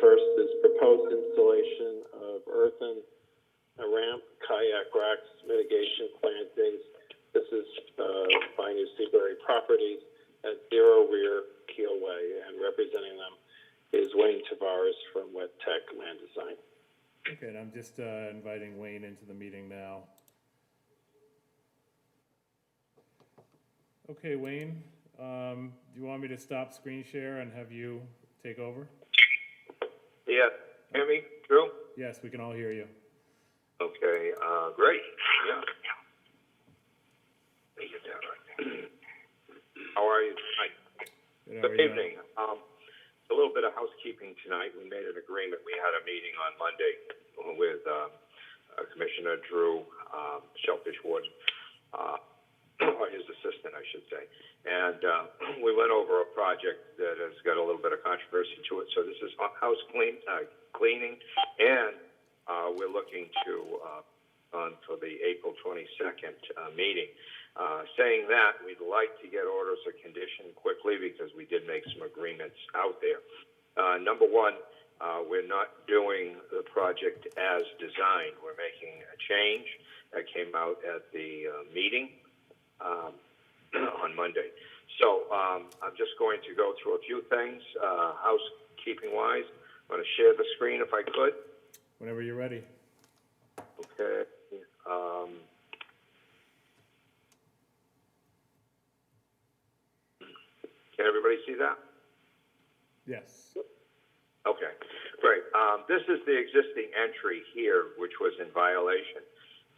first is proposed installation of earthen a ramp, kayak racks, mitigation plantings. This is by New Seabury Properties at 0 Rear Keelway, and representing them is Wayne Tavares from Wet Tech Land Design. Okay, and I'm just inviting Wayne into the meeting now. Okay, Wayne, do you want me to stop screen share and have you take over? Yeah, hear me, Drew? Yes, we can all hear you. Okay, great, yeah. How are you tonight? Good, how Good are you? evening. A little bit of housekeeping tonight. We made an agreement. We had a meeting on Monday with Commissioner Drew, Shellfish Warden, or his assistant, I should say. And we went over a project that has got a little bit of controversy to it. So this is house cleaning, and we're looking to on for the April 22nd meeting. Saying that, we'd like to get orders of condition quickly because we did make some agreements out there. Number one, we're not doing the project as designed. We're making a change that came out at the meeting on Monday. So I'm just going to go through a few things, housekeeping-wise. I'm going to share the screen if I could. Whenever you're ready. Okay. Can everybody see that? Yes. Okay, great. This is the existing entry here, which was in violation.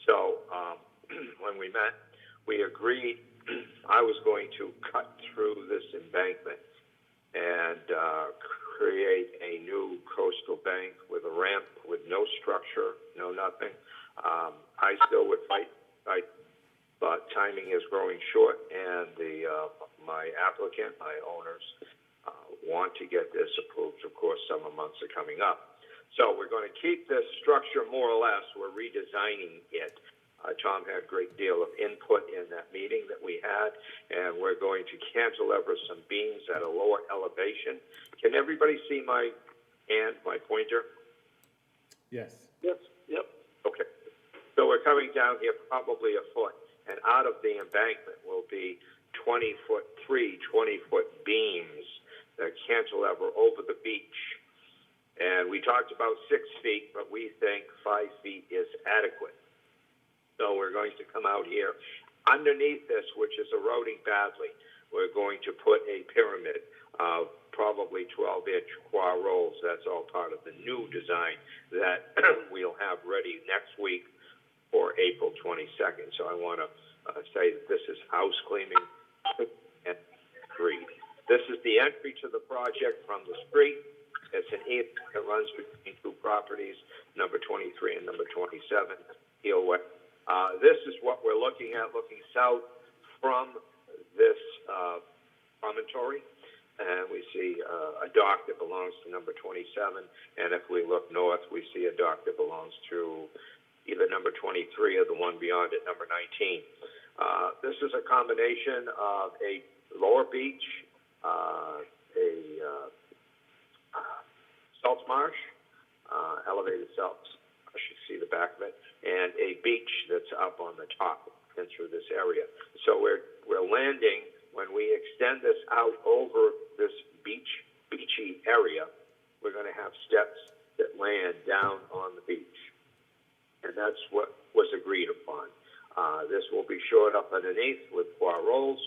So when we met, we agreed I was going to cut through this embankment and create a new coastal bank with a ramp, with no structure, no nothing. I still would fight, but timing is growing short, and my applicant, my owners, want to get this approved. Of course, summer months are coming up. So we're going to keep this structure more or less. We're redesigning it. Tom had a great deal of input in that meeting that we had, and we're going to cantilever some beams at a lower elevation. Can everybody see my hand, my pointer? Yes. Yes. Yep. Okay. So we're coming down here probably a foot, and out of the embankment will be 20-foot beams that cantilever over the beach. And we talked about 6 feet, but we think 5 feet is adequate. So we're going to come out here. Underneath this, which is eroding badly, we're going to put a pyramid of probably 12-inch quad rolls. That's all part of the new design that we'll have ready next week for April 22nd. So I want to say that this is house cleaning and agreed. This is the entry to the project from the street. It's an E that runs between 2 properties, number 23 and number 27, Heelway. This is what we're looking at, looking south from this promontory. And we see a dock that belongs to number 27. And if we look north, we see a dock that belongs to either number 23 or the one beyond it, number 19. This is a combination of a lower beach, salt marsh, elevated salt marsh, you see the back of it, and a beach that's up on the top and through this area. So we're landing, when we extend this out over this beachy area, we're going to have steps that land down on the beach. And that's what was agreed upon. This will be shored up underneath with quad rolls.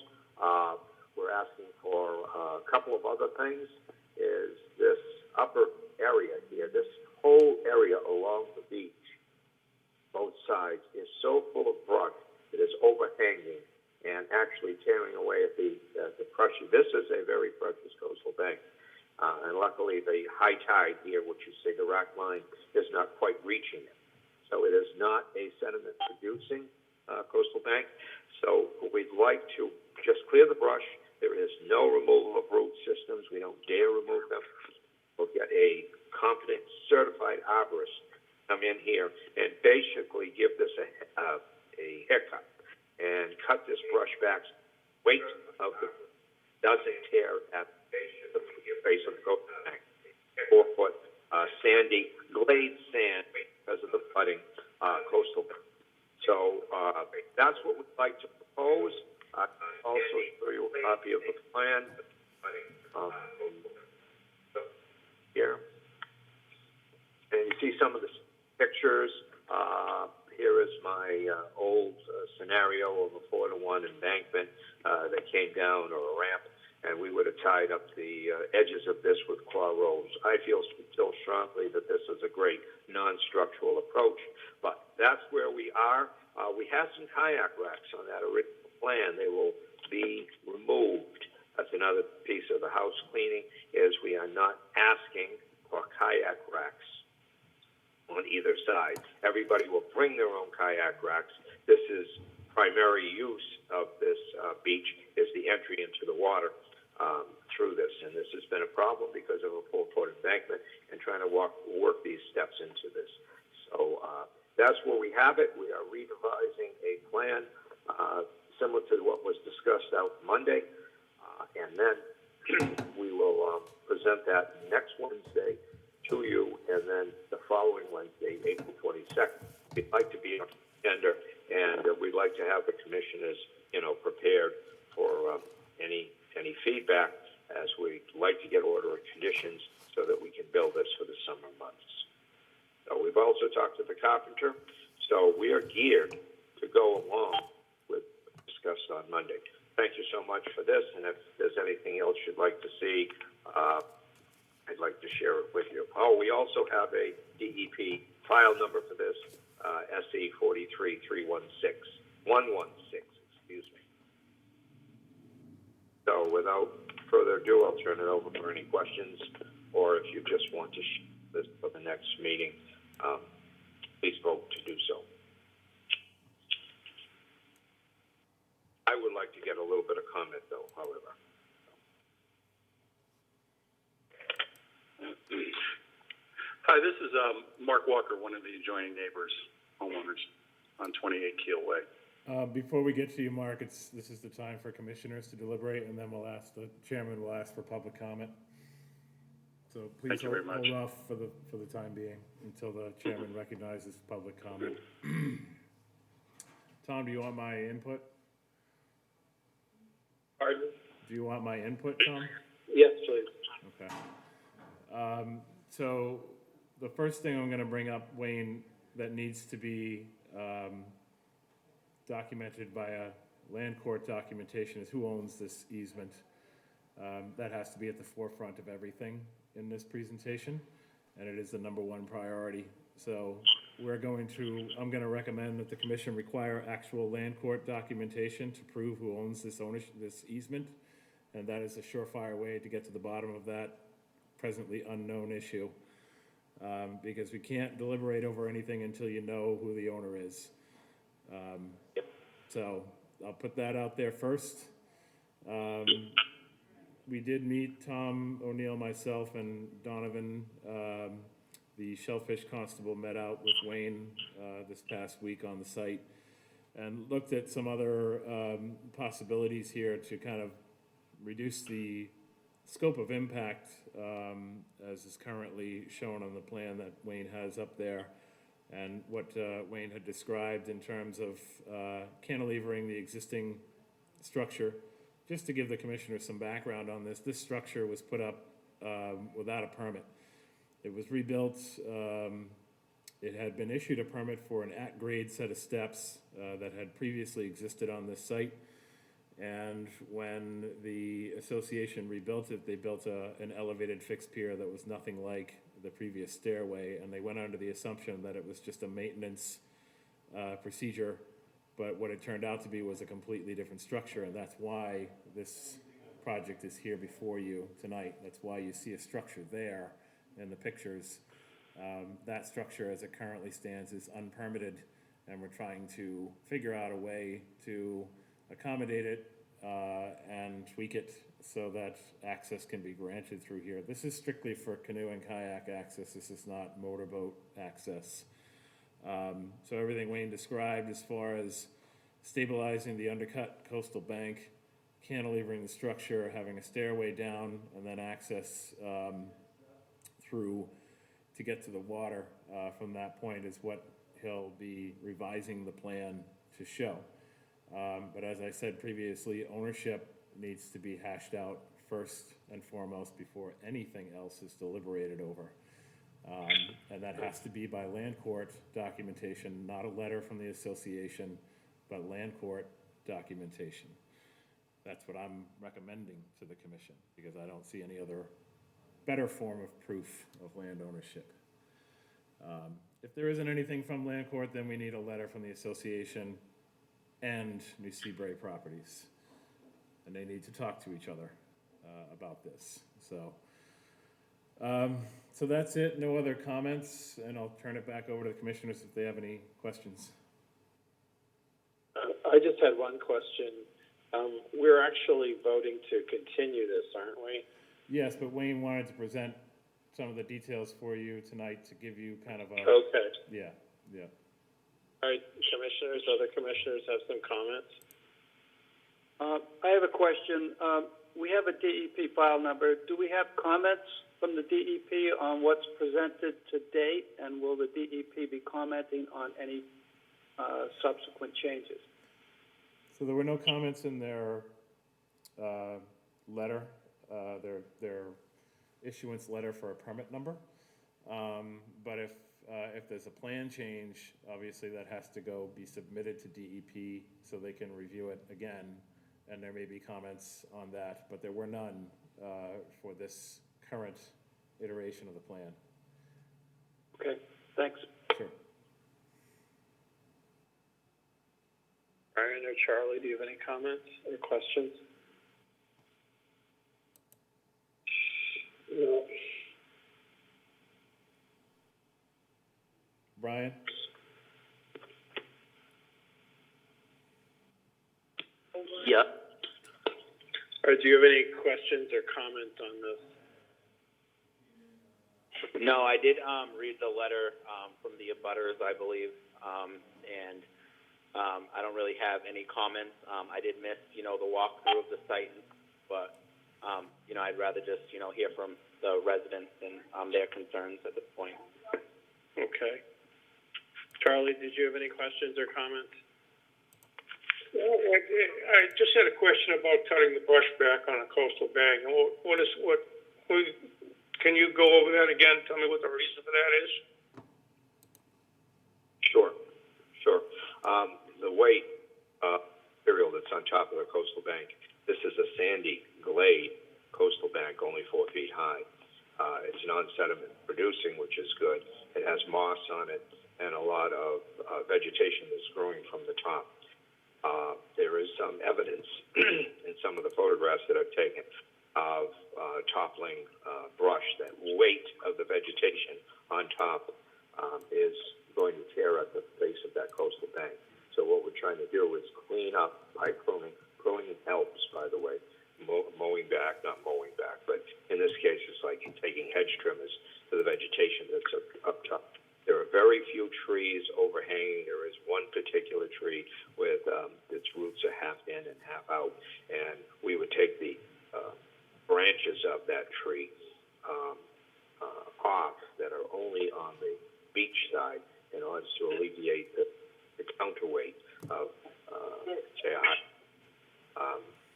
We're asking for a couple of other things. Is this upper area here, this whole area along the beach, both sides, is so full of brush, it is overhanging and actually tearing away at the pressure. This is a very precious coastal bank. And luckily the high tide here, which you see the rack line, is not quite reaching it. So it is not a sediment producing coastal bank. So we'd like to just clear the brush. There is no removal of root systems. We don't dare remove them. We'll get a competent, certified arborist come in here and basically give this a haircut and cut this brush back. Weight of the doesn't tear at the base of the coastal bank. 4 foot sandy glazed sand because of the flooding, coastal. So that's what we'd like to propose. I'll also show you a copy of the plan here. And you see some of the pictures. Here is my old scenario of a 4-to-1 embankment that came down, or a ramp, and we would have tied up the edges of this with claw ropes. I feel still strongly that this is a great non-structural approach, but that's where we are. We have some kayak racks on that original plan. They will be removed. That's another piece of the house cleaning, is we are not asking for kayak racks on either side. Everybody will bring their own kayak racks. This is primary use of this beach is the entry into the water through this, and this has been a problem because of a 4-foot embankment and trying to work these steps into this. So that's where we have it. We are redevising a plan similar to what was discussed out Monday, and then we will present that next Wednesday to you, and then the following Wednesday, April 22nd. We'd like to be on the agenda, and we'd like to have the commissioners, prepared for any feedback, as we'd like to get order of conditions so that we can build this for the summer months. So we've also talked to the carpenter, so we are geared to go along with what we discussed on Monday. Thank you so much for this, and if there's anything else you'd like to see, I'd like to share it with you. Oh, we also have a DEP file number for this, SE 43316, excuse me. So without further ado, I'll turn it over for any questions, or if you just want to share this for the next meeting, please vote to do so. I would like to get a little bit of comment, though, however. Hi, this is Mark Walker, one of the adjoining neighbors, homeowners on 28 Keel Way. Before we get to you, Mark, this is the time for commissioners to deliberate, and then the chairman will ask for public comment. So please Thank you very much. hold off for the time being until the chairman recognizes public comment. Tom, do you want my input? Pardon? Do you want my input, Tom? Yes, please. Okay. So the first thing I'm going to bring up, Wayne, that needs to be documented by a land court documentation is who owns this easement. That has to be at the forefront of everything in this presentation, and it is the #1 priority. So I'm going to recommend that the commission require actual land court documentation to prove who owns this easement, and that is a surefire way to get to the bottom of that presently unknown issue, because we can't deliberate over anything until you know who the owner is. So I'll put that out there first. We did meet, Tom O'Neill, myself, and Donovan. The Shellfish Constable met out with Wayne this past week on the site and looked at some other possibilities here to kind of reduce the scope of impact as is currently shown on the plan that Wayne has up there, and what Wayne had described in terms of cantilevering the existing structure. Just to give the commissioner some background on this structure was put up without a permit. It was rebuilt. It had been issued a permit for an at-grade set of steps that had previously existed on this site. And when the association rebuilt it, they built an elevated fixed pier that was nothing like the previous stairway, and they went under the assumption that it was just a maintenance procedure, but what it turned out to be was a completely different structure, and that's why this project is here before you tonight. That's why you see a structure there in the pictures. That structure as it currently stands is unpermitted, and we're trying to figure out a way to accommodate it and tweak it so that access can be granted through here. This is strictly for canoe and kayak access. This is not motorboat access. So everything Wayne described as far as stabilizing the undercut coastal bank, cantilevering the structure, having a stairway down, and then access through to get to the water from that point is what he'll be revising the plan to show. But as I said previously, ownership needs to be hashed out first and foremost before anything else is deliberated over. And that has to be by land court documentation, not a letter from the association, but land court documentation. That's what I'm recommending to the commission, because I don't see any other better form of proof of land ownership. If there isn't anything from land court, then we need a letter from the association and New Seabury Properties. And they need to talk to each other about this. So that's it. No other comments, and I'll turn it back over to the commissioners if they have any questions. I just had one question. We're actually voting to continue this, aren't we? Yes, but Wayne wanted to present some of the details for you tonight to give you kind of a... Okay. Yeah. All right, commissioners, other commissioners have some comments? I have a question. We have a DEP file number. Do we have comments from the DEP on what's presented to date, and will the DEP be commenting on any subsequent changes? So there were no comments in their letter, their issuance letter for a permit number. But if there's a plan change, obviously that has to be submitted to DEP so they can review it again, and there may be comments on that, but there were none for this current iteration of the plan. Okay, thanks. Sure. Brian or Charlie, do you have any comments or questions? No. Brian? Yeah. Or do you have any questions or comments on this? No, I did read the letter from the abutters, I believe, and I don't really have any comments. I did miss, the walkthrough of the site, but, I'd rather just, hear from the residents and their concerns at this point. Okay. Charlie, did you have any questions or comments? Well, I just had a question about cutting the brush back on a coastal bank. Can you go over that again? Tell me what the reason for that is? Sure. The weight material that's on top of the coastal bank, this is a sandy glade coastal bank, only 4 feet high. It's non-sediment producing, which is good. It has moss on it and a lot of vegetation that's growing from the top. There is some evidence in some of the photographs that I've taken of toppling brush. That weight of the vegetation on top is going to tear at the base of that coastal bank. So what we're trying to do is clean up by pruning. Pruning helps, by the way. Mowing back, not mowing back, but in this case it's like taking hedge trimmers to the vegetation that's up top. There are very few trees overhanging. There is one particular tree with its roots are half in and half out, and we would take the branches of that tree off that are only on the beach side in order to alleviate the counterweight of, say, a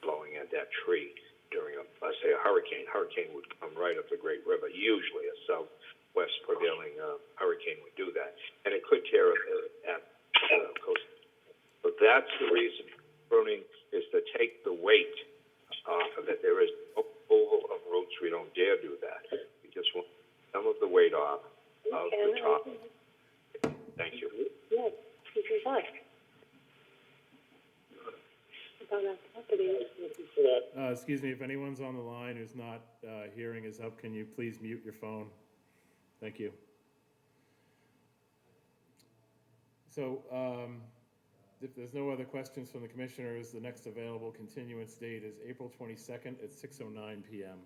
blowing at that tree during let's say a hurricane. Hurricane would come right up the Great River. Usually a southwest prevailing hurricane would do that, and it could tear at the coast. But that's the reason pruning is to take the weight off of it. There is no removal of roots. We don't dare do that. We just want some of the weight off of the top. Thank you. Yes, this is us. Excuse me, if anyone's on the line who's not hearing us up, can you please mute your phone? Thank you. So, if there's no other questions from the commissioners, the next available continuance date is April 22nd at 6:09 p.m.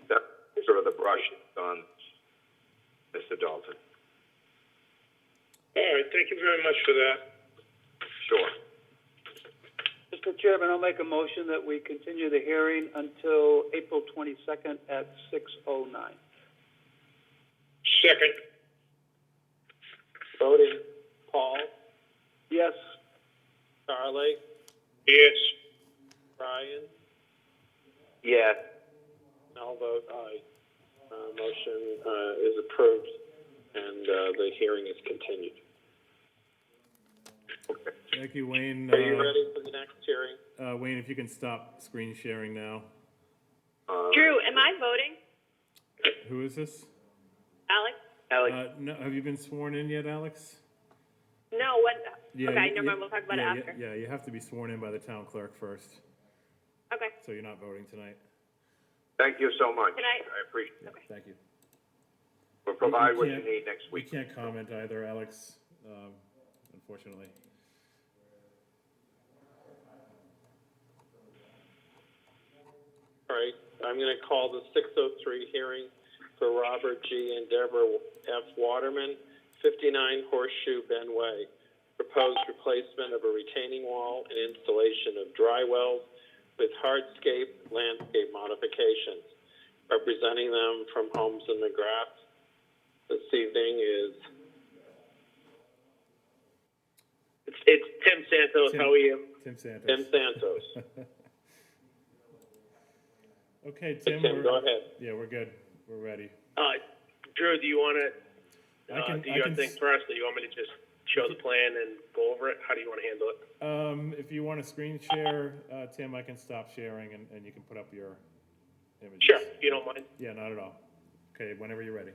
That's sort of the brush on Mr. Dalton. All right, thank you very much for that. Sure. Mr. Mr. Chairman, I'll make a motion that we continue the hearing until April 22nd at 6:09. Second. Voting, Paul, Yes. Charlie, Yes. Brian, Yes. I'll vote aye. Motion is approved, and the hearing is continued. Thank you, Wayne. Are you ready for the next hearing? Wayne, if you can stop screen sharing now. Drew, am I voting? Who is this? Alex? No, have you been sworn in yet, Alex? No, what? Yeah, Okay, you- never mind, we'll talk about it after. Yeah, you have to be sworn in by the town clerk first, Okay. so you're not voting tonight. Thank you so much. Can I- I appreciate it. Yeah, thank you. We'll provide We what you can't- need next We week. can't comment either, Alex, unfortunately. All right, I'm going to call the 6:03 hearing for Robert G. and Deborah F. Waterman, 59 Horseshoe Bend Way. Proposed replacement of a retaining wall and installation of dry wells with hardscape landscape modifications. Representing them from Holmes and McGrath this evening is It's Tim Santos. How are you? Tim Santos. Tim Santos. Okay, Tim, Tim, go ahead. Yeah, we're good. We're ready. Drew, do you want to do I your can thing s- first, or you want me to just show the plan and go over it? How do you want to handle it? If you want to screen share, Tim, I can stop sharing and you can put up your images. Sure, if you don't mind. Yeah, not at all. Okay, whenever you're ready.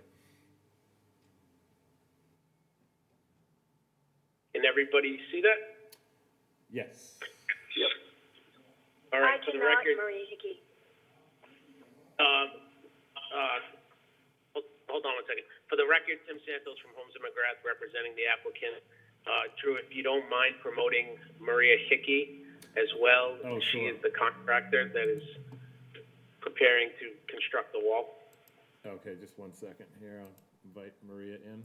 Can everybody see that? Yes. Yep. All right, for the record, Maria Hickey. hold on one second. For the record, Tim Santos from Holmes and McGrath representing the applicant. Drew, if you don't mind promoting Maria Hickey as well. Oh, She sure. is the contractor that is preparing to construct the wall. Okay, just one second here. I'll invite Maria in.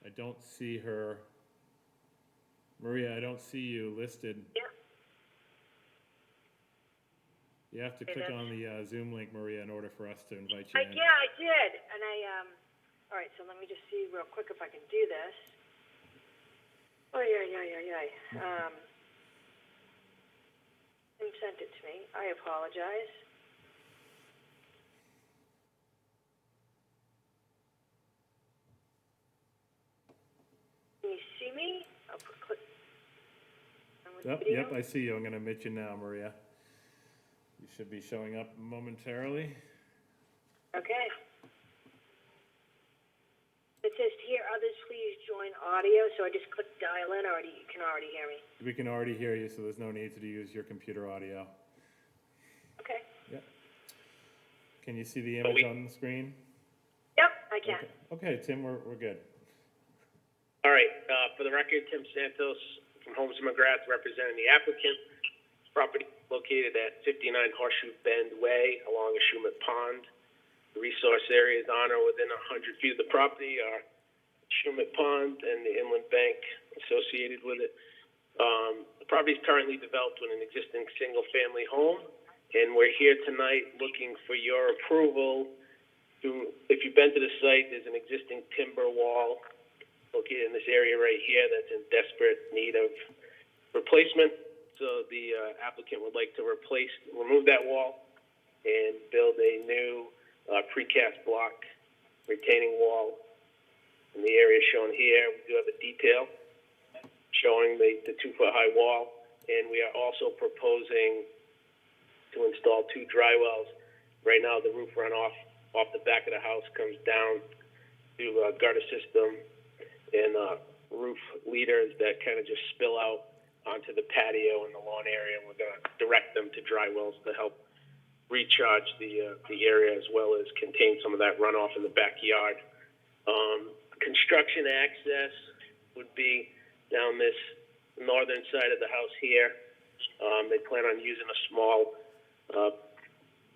I don't see her. Maria, I don't see you listed. Yeah. You have to Okay, click that's- on the Zoom link, Maria, in order for us to invite you in. Yeah, I did, and all right, so let me just see real quick if I can do this. Oh, yeah. Tim sent it to me. I apologize. Can you see me? I'll click. on the video. Yep, I see you. I'm going to admit you now, Maria. You should be showing up momentarily. Okay. It says here, others please join audio, so I just click dial in, you can already hear me. We can already hear you, so there's no need to use your computer audio. Okay. Yep. Can you see the image on the screen? Yep, I can. Okay, Tim, we're good. All right, for the record, Tim Santos from Holmes and McGrath representing the applicant. Property located at 59 Horseshoe Bend Way along Ashumet Pond. The resource areas on or within 100 feet of the property are Ashumet Pond and the inland bank associated with it. The property is currently developed with an existing single-family home, and we're here tonight looking for your approval to, if you've been to the site, there's an existing timber wall located in this area right here that's in desperate need of replacement. So the applicant would like to remove that wall and build a new precast block retaining wall in the area shown here. We do have a detail showing the 2-foot high wall, and we are also proposing to install 2 dry wells. Right now, the roof runoff off the back of the house comes down to a gutter system and roof leaders that kind of just spill out onto the patio and the lawn area, and we're going to direct them to dry wells to help recharge the area as well as contain some of that runoff in the backyard. Construction access would be down this northern side of the house here. They plan on using a small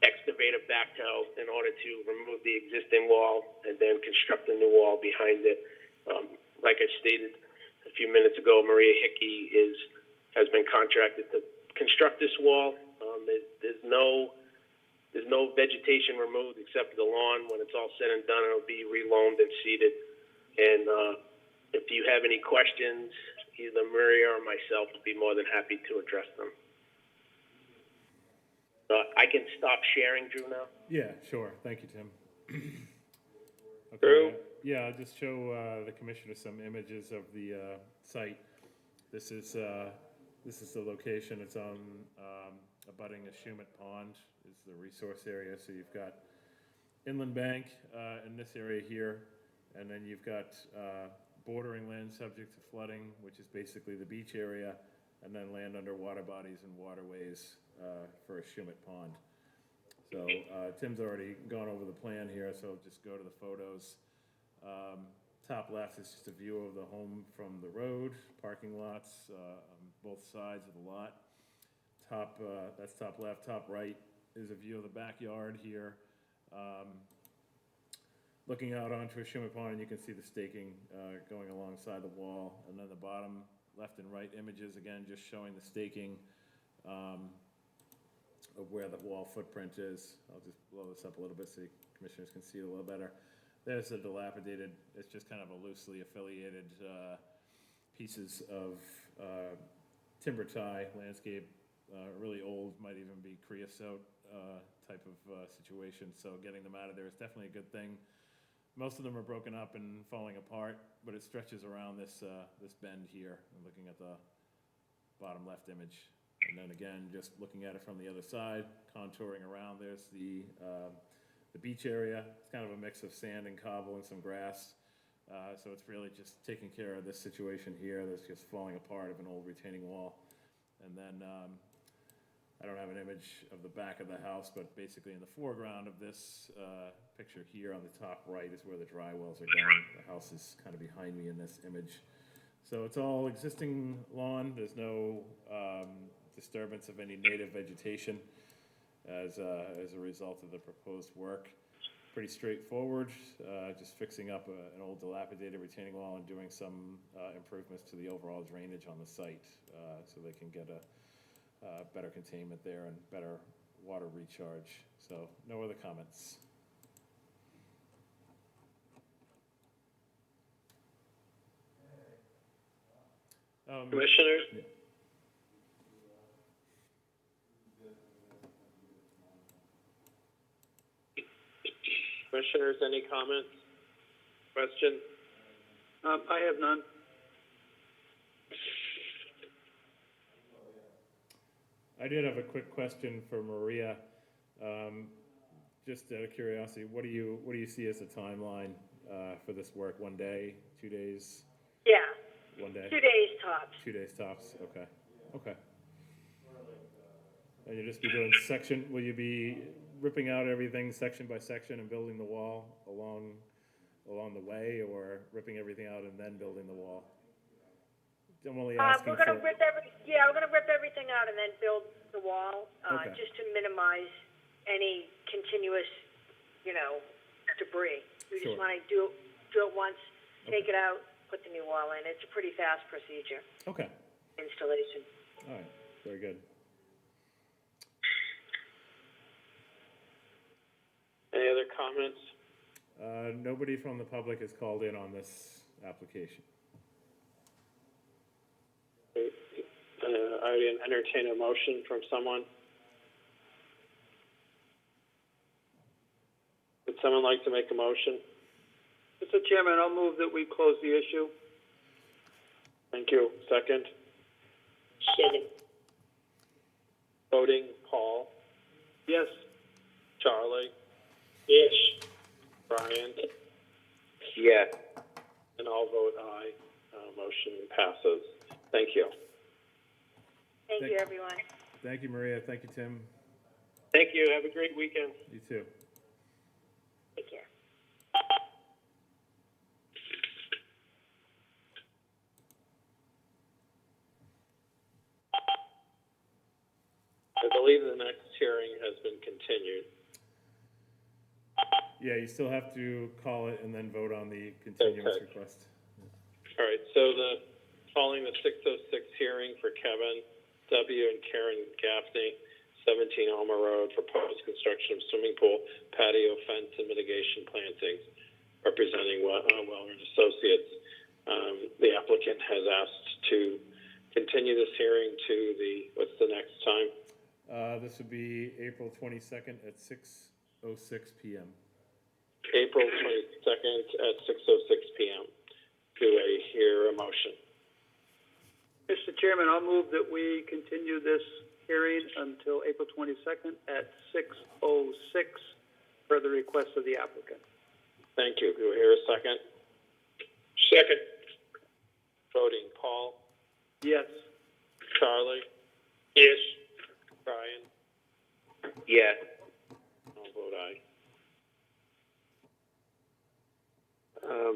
excavate a backhoe in order to remove the existing wall and then construct a new wall behind it. Like I stated a few minutes ago, Maria Hickey has been contracted to construct this wall. There's no vegetation removed except the lawn. When it's all said and done, it'll be reloamed and seeded. And if you have any questions, either Maria or myself would be more than happy to address them. I can stop sharing, Drew, now. Yeah, sure. Thank you, Tim. Okay, Drew? yeah, I'll just show the commissioner some images of the site. This is the location. It's on abutting a Shumat Pond is the resource area. So you've got inland bank in this area here, and then you've got bordering land subject to flooding, which is basically the beach area, and then land under water bodies and waterways for a Shumat Pond. So Tim's already gone over the plan here, so just go to the photos. Top left is just a view of the home from the road, parking lots on both sides of the lot. That's top left. Top right is a view of the backyard here. Looking out onto a Shumat Pond, and you can see the staking going alongside the wall. And then the bottom left and right images, again, just showing the staking of where the wall footprint is. I'll just blow this up a little bit so commissioners can see it a little better. There's a dilapidated, it's just kind of a loosely affiliated pieces of timber tie landscape, really old, might even be creosote type of situation. So getting them out of there is definitely a good thing. Most of them are broken up and falling apart, but it stretches around this this bend here. I'm looking at the bottom left image. And then again, just looking at it from the other side, contouring around, there's the beach area. It's kind of a mix of sand and cobble and some grass. So it's really just taking care of this situation here that's just falling apart of an old retaining wall. And then I don't have an image of the back of the house, but basically in the foreground of this picture here on the top right is where the dry wells are going. The house is kind of behind me in this image. So it's all existing lawn. There's no disturbance of any native vegetation as a result of the proposed work. Pretty straightforward, just fixing up an old dilapidated retaining wall and doing some improvements to the overall drainage on the site so they can get a better containment there and better water recharge. So no other comments. Commissioners? Yeah. Commissioners, any comments? Questions? I have none. I did have a quick question for Maria. Just out of curiosity, what do you see as a timeline for this work? 1 day, 2 days? Yeah, 1 day? 2 days tops. 2 days tops. Okay. Okay. And you'll just be doing will you be ripping out everything section by section and building the wall along the way, or ripping everything out and then building the wall? I'm only asking we're gonna rip everything out and then build the wall, Okay. just to minimize any continuous, debris. We Sure. just wanna do it once, take it out, put the new wall in. It's a pretty fast procedure, Okay. installation. All right. Very good. Any other comments? Nobody from the public has called in on this application. I entertain a motion from someone. Would someone like to make a motion? Mr. Chairman, I'll move that we close the issue. Thank you. Second? Second. Voting, Paul, Yes. Charlie, Yes. Brian, Yes. and I'll vote aye. Motion passes. Thank you. Thank you, everyone. Thank you, Maria. Thank you, Tim. Thank you. Have a great weekend. You too. Take care. I believe the next hearing has been continued. Yeah, you still have to call it and then vote on the continuance Okay. request. All right, so following the 606 hearing for Kevin W. and Karen Gaffney, 17 Alma Road, proposed construction of swimming pool, patio, fence, and mitigation plantings, representing Wellner Associates. The applicant has asked to continue this hearing to what's the next time? This would be April 22nd at 6:06 PM. April 22nd at 6:06 PM. Do I hear a motion? Mr. Chairman, I'll move that we continue this hearing until April 22nd at 6:06 per the request of the applicant. Thank you. Do I hear a second? Second. Voting, Paul, Yes. Charlie, Yes. Brian, Yes. I'll vote aye.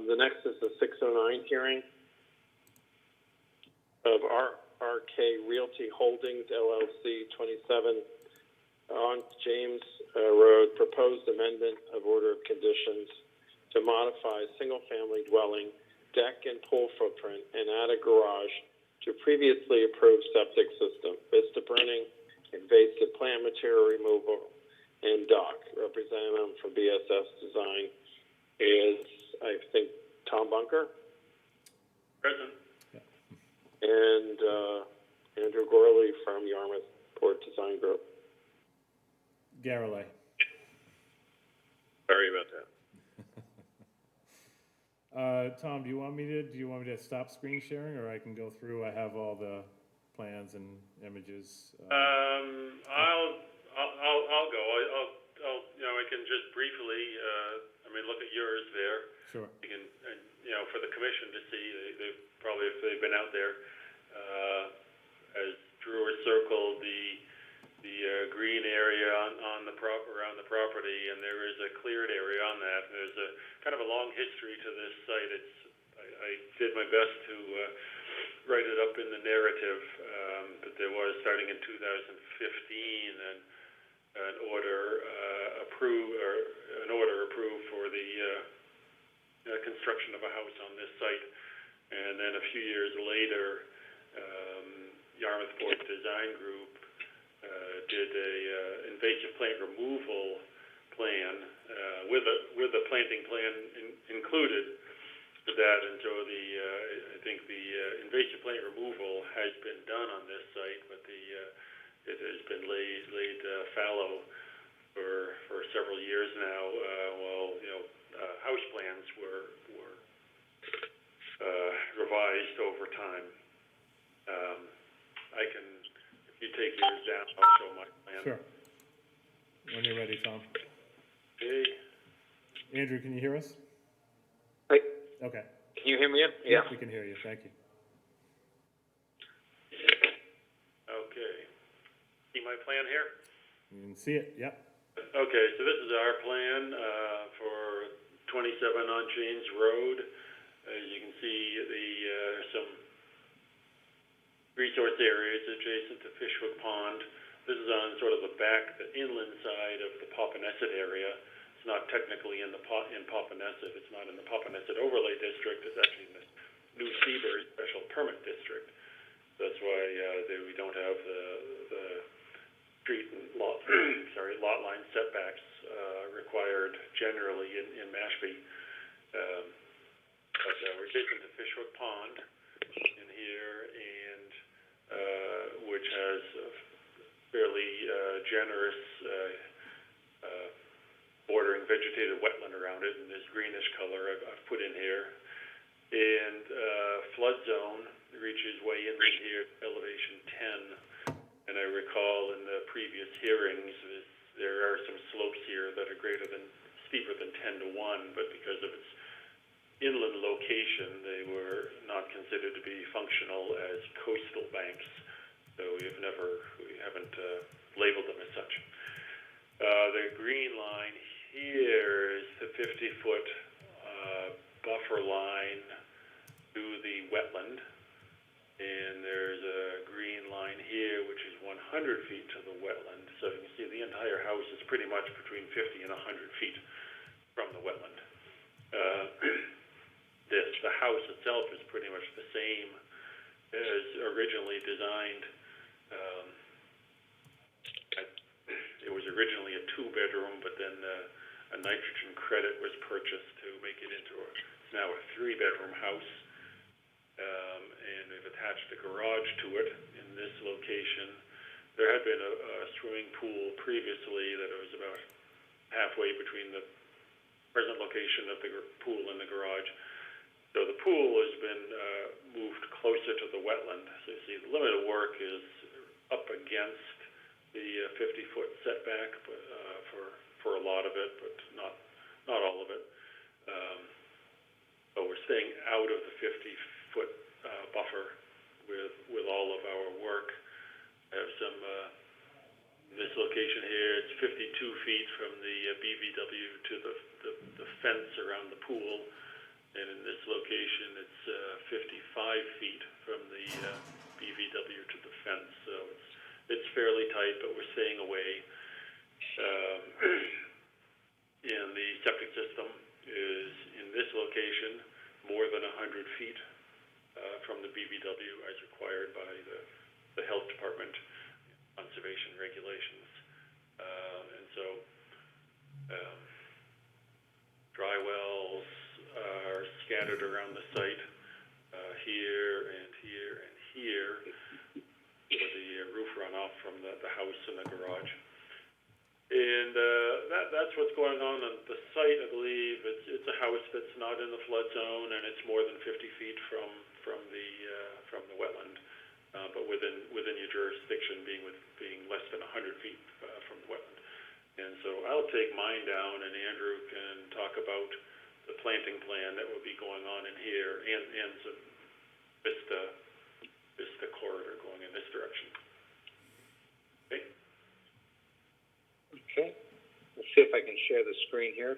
The next is the 609 hearing of RK Realty Holdings LLC, 27 on James Road, proposed amendment of order of conditions to modify single-family dwelling deck and pool footprint and add a garage to previously approved septic system, vista burning, invasive plant material removal, and dock. Representative from BSS Design is, I think, Tom Bunker. Present. And Andrew Gorley from Yarmouth Port Design Group. Garrelay. Sorry about that. Tom, do you want me to stop screen sharing, or I can go through? I have all the plans and images. I'll go. I can just briefly, look at yours there. Sure. You can, for the commission to see, they've probably, if they've been out there, as Drew has circled the green area around the property, and there is a cleared area on that. There's a kind of a long history to this site. I did my best to write it up in the narrative, but there was, starting in 2015, an order approved for the construction of a house on this site, and then a few years later, Yarmouth Port Design Group did a invasive plant removal plan with a planting plan included for that, and so I think the invasive plant removal has been done on this site, but it has been laid fallow for several years now, while house plans were revised over time. I can, if you take yours down, I'll show my plan. Sure. When you're ready, Tom. Okay. Andrew, can you hear us? Hi. Okay. Can you hear me? Yeah. We can hear you. Thank you. Okay. See my plan here? You can see it. Yep. Okay, so this is our plan for 27 on James Road. As you can see, some resource areas adjacent to Fishhook Pond. This is on sort of the inland side of the Popponesset area. It's not technically in Popponesset. It's not in the Popponesset Overlay District. It's actually in the New Seabury Special Permit District. That's why we don't have the street and lot line setbacks required generally in Mashpee. But we're adjacent to Fishhook Pond in here, and which has a fairly generous bordering vegetated wetland around it, and this greenish color I've put in here. And flood zone reaches way inland here, elevation 10. And I recall in the previous hearings, there are some slopes here that are steeper than 10 to 1, but because of its inland location, they were not considered to be functional as coastal banks. So we haven't labeled them as such. The green line here is the 50-foot buffer line to the wetland. And there's a green line here, which is 100 feet to the wetland. So you can see the entire house is pretty much between 50 and 100 feet from the wetland. The house itself is pretty much the same as originally designed. It was originally a 2-bedroom, but then a nitrogen credit was purchased to make it into it's now a 3-bedroom house. And we've attached a garage to it in this location. There had been a swimming pool previously that was about halfway between the present location of the pool and the garage. So the pool has been moved closer to the wetland. So you see the limit of work is up against the 50-foot setback for a lot of it, but not all of it. But we're staying out of the 50-foot buffer with all of our work. I have some, in this location here, it's 52 feet from the BVW to the fence around the pool. And in this location, it's 55 feet from the BVW to the fence. So it's fairly tight, but we're staying away. And the septic system is in this location more than 100 feet from the BVW as required by the health department conservation regulations. And so dry wells are scattered around the site here and here and here for the roof runoff from the house and the garage. And that's what's going on the site. I believe it's a house that's not in the flood zone, and it's more than 50 feet from the wetland, but within your jurisdiction being less than 100 feet from the wetland. And so I'll take mine down, and Andrew can talk about the planting plan that will be going on in here, and some vista corridor going in this direction. Okay. Okay. Let's see if I can share the screen here.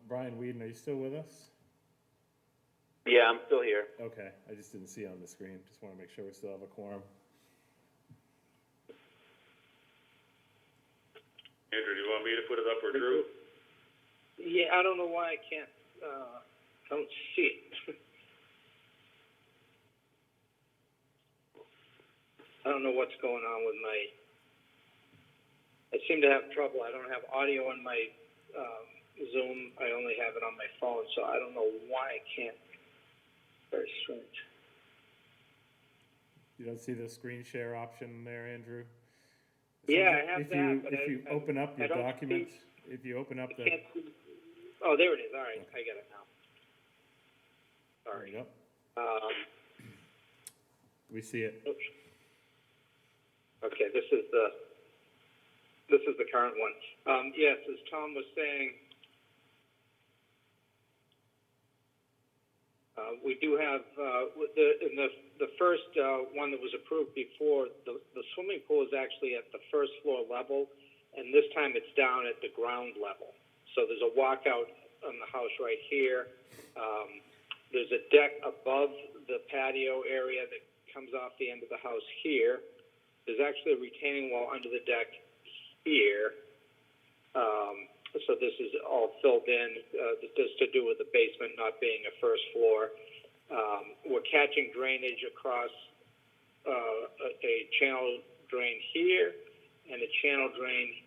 Brian Whedon, are you still with us? Yeah, I'm still here. Okay, I just didn't see on the screen. Just want to make sure we still have a quorum. Andrew, do you want me to put it up, or Drew? Yeah, I don't know why I can't, don't see it. I don't know what's going on with I seem to have trouble. I don't have audio on my Zoom. I only have it on my phone, so I don't know why I can't. Very strange. You don't see the screen share option there, Andrew? Yeah, I have if that, you, but if you open up your document, if you open up I can't see. Oh, there it is. All right, I get it now. Sorry. There you go. We see it. Oops. Okay, this is the current one. Yes, as Tom was saying, we do have in the first one that was approved before, the swimming pool is actually at the first floor level, and this time it's down at the ground level. So there's a walkout on the house right here. There's a deck above the patio area that comes off the end of the house here. There's actually a retaining wall under the deck here. So this is all filled in. This to do with the basement not being a first floor. We're catching drainage across a channel drain here and a channel drain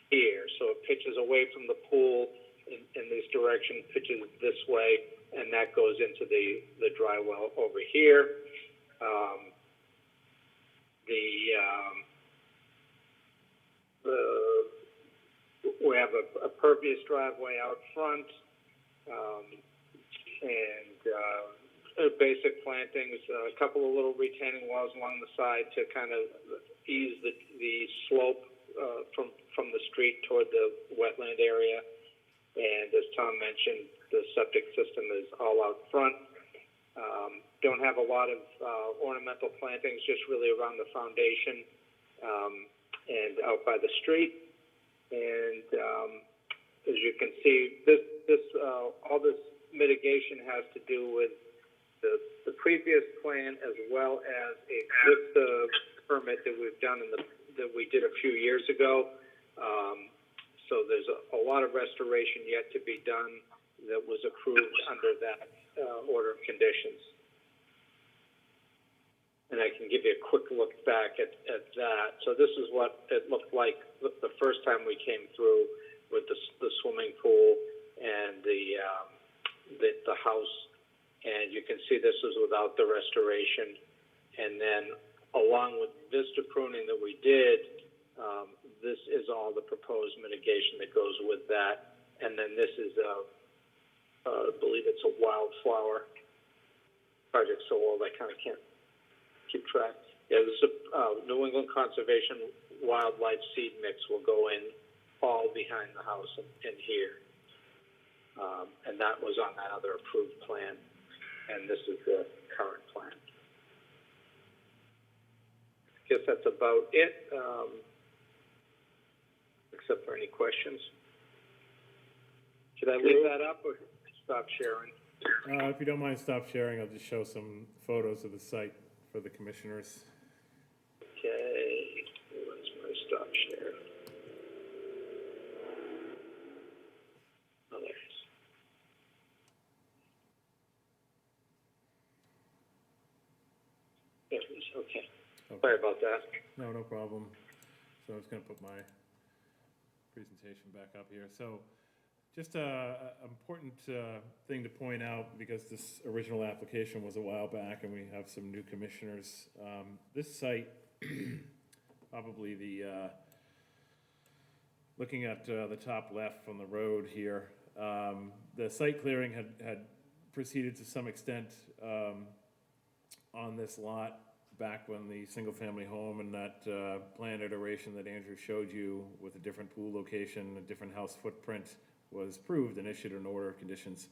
here. So it pitches away from the pool in this direction, pitches this way, and that goes into the dry well over here. We have a pervious driveway out front, and basic plantings, a couple of little retaining walls along the side to kind of ease the slope from the street toward the wetland area. And as Tom mentioned, the septic system is all out front. Don't have a lot of ornamental plantings, just really around the foundation. and out by the street. And, as you can see, all this mitigation has to do with the previous plan as well as this permit that we've done that we did a few years ago. So there's a lot of restoration yet to be done that was approved under that order of conditions. And I can give you a quick look back at that. So this is what it looked like the first time we came through with the swimming pool and the house. And you can see this is without the restoration. And then along with vista pruning that we did, this is all the proposed mitigation that goes with that. And then this is, I believe it's a wildflower project, so old I kind of can't keep track. Yeah, this is a New England Conservation Wildlife Seed Mix will go in all behind the house and here. And that was on that other approved plan. And this is the current plan. I guess that's about it, except for any questions. Should I leave that up or stop sharing? If you don't mind, stop sharing. I'll just show some photos of the site for the commissioners. Okay, where's my stop share? Oh, there it is. There it is, okay. Sorry about that. No problem. So I'm just going to put my presentation back up here. So just a important thing to point out, because this original application was a while back and we have some new commissioners. This site, probably looking at the top left from the road here, the site clearing had proceeded to some extent on this lot back when the single-family home and that plan iteration that Andrew showed you with a different pool location, a different house footprint, was approved and issued an order of conditions.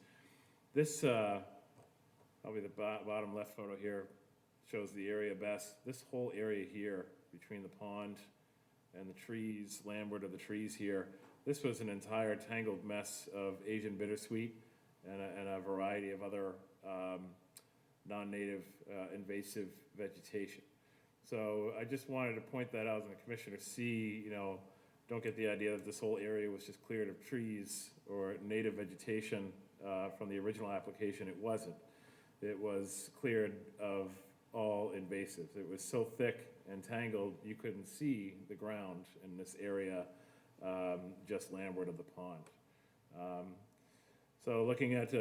This, probably the bottom left photo here, shows the area best. This whole area here between the pond and the trees, landward of the trees here, this was an entire tangled mess of Asian bittersweet and a variety of other non-native invasive vegetation. So I just wanted to point that out, and the commissioners see, don't get the idea that this whole area was just cleared of trees or native vegetation from the original application. It wasn't. It was cleared of all invasives. It was so thick and tangled you couldn't see the ground in this area just landward of the pond. So looking at,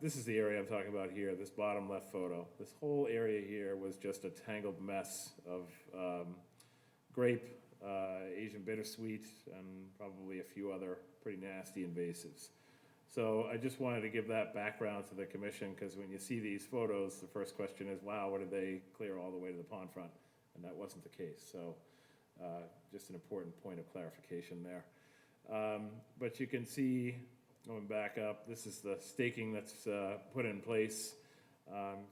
this is the area I'm talking about here, this bottom left photo. This whole area here was just a tangled mess of grape, Asian bittersweet, and probably a few other pretty nasty invasives. So I just wanted to give that background to the commission, because when you see these photos, the first question is, wow, what did they clear all the way to the pond front? And that wasn't the case. So just an important point of clarification there. But you can see, going back up, this is the staking that's put in place.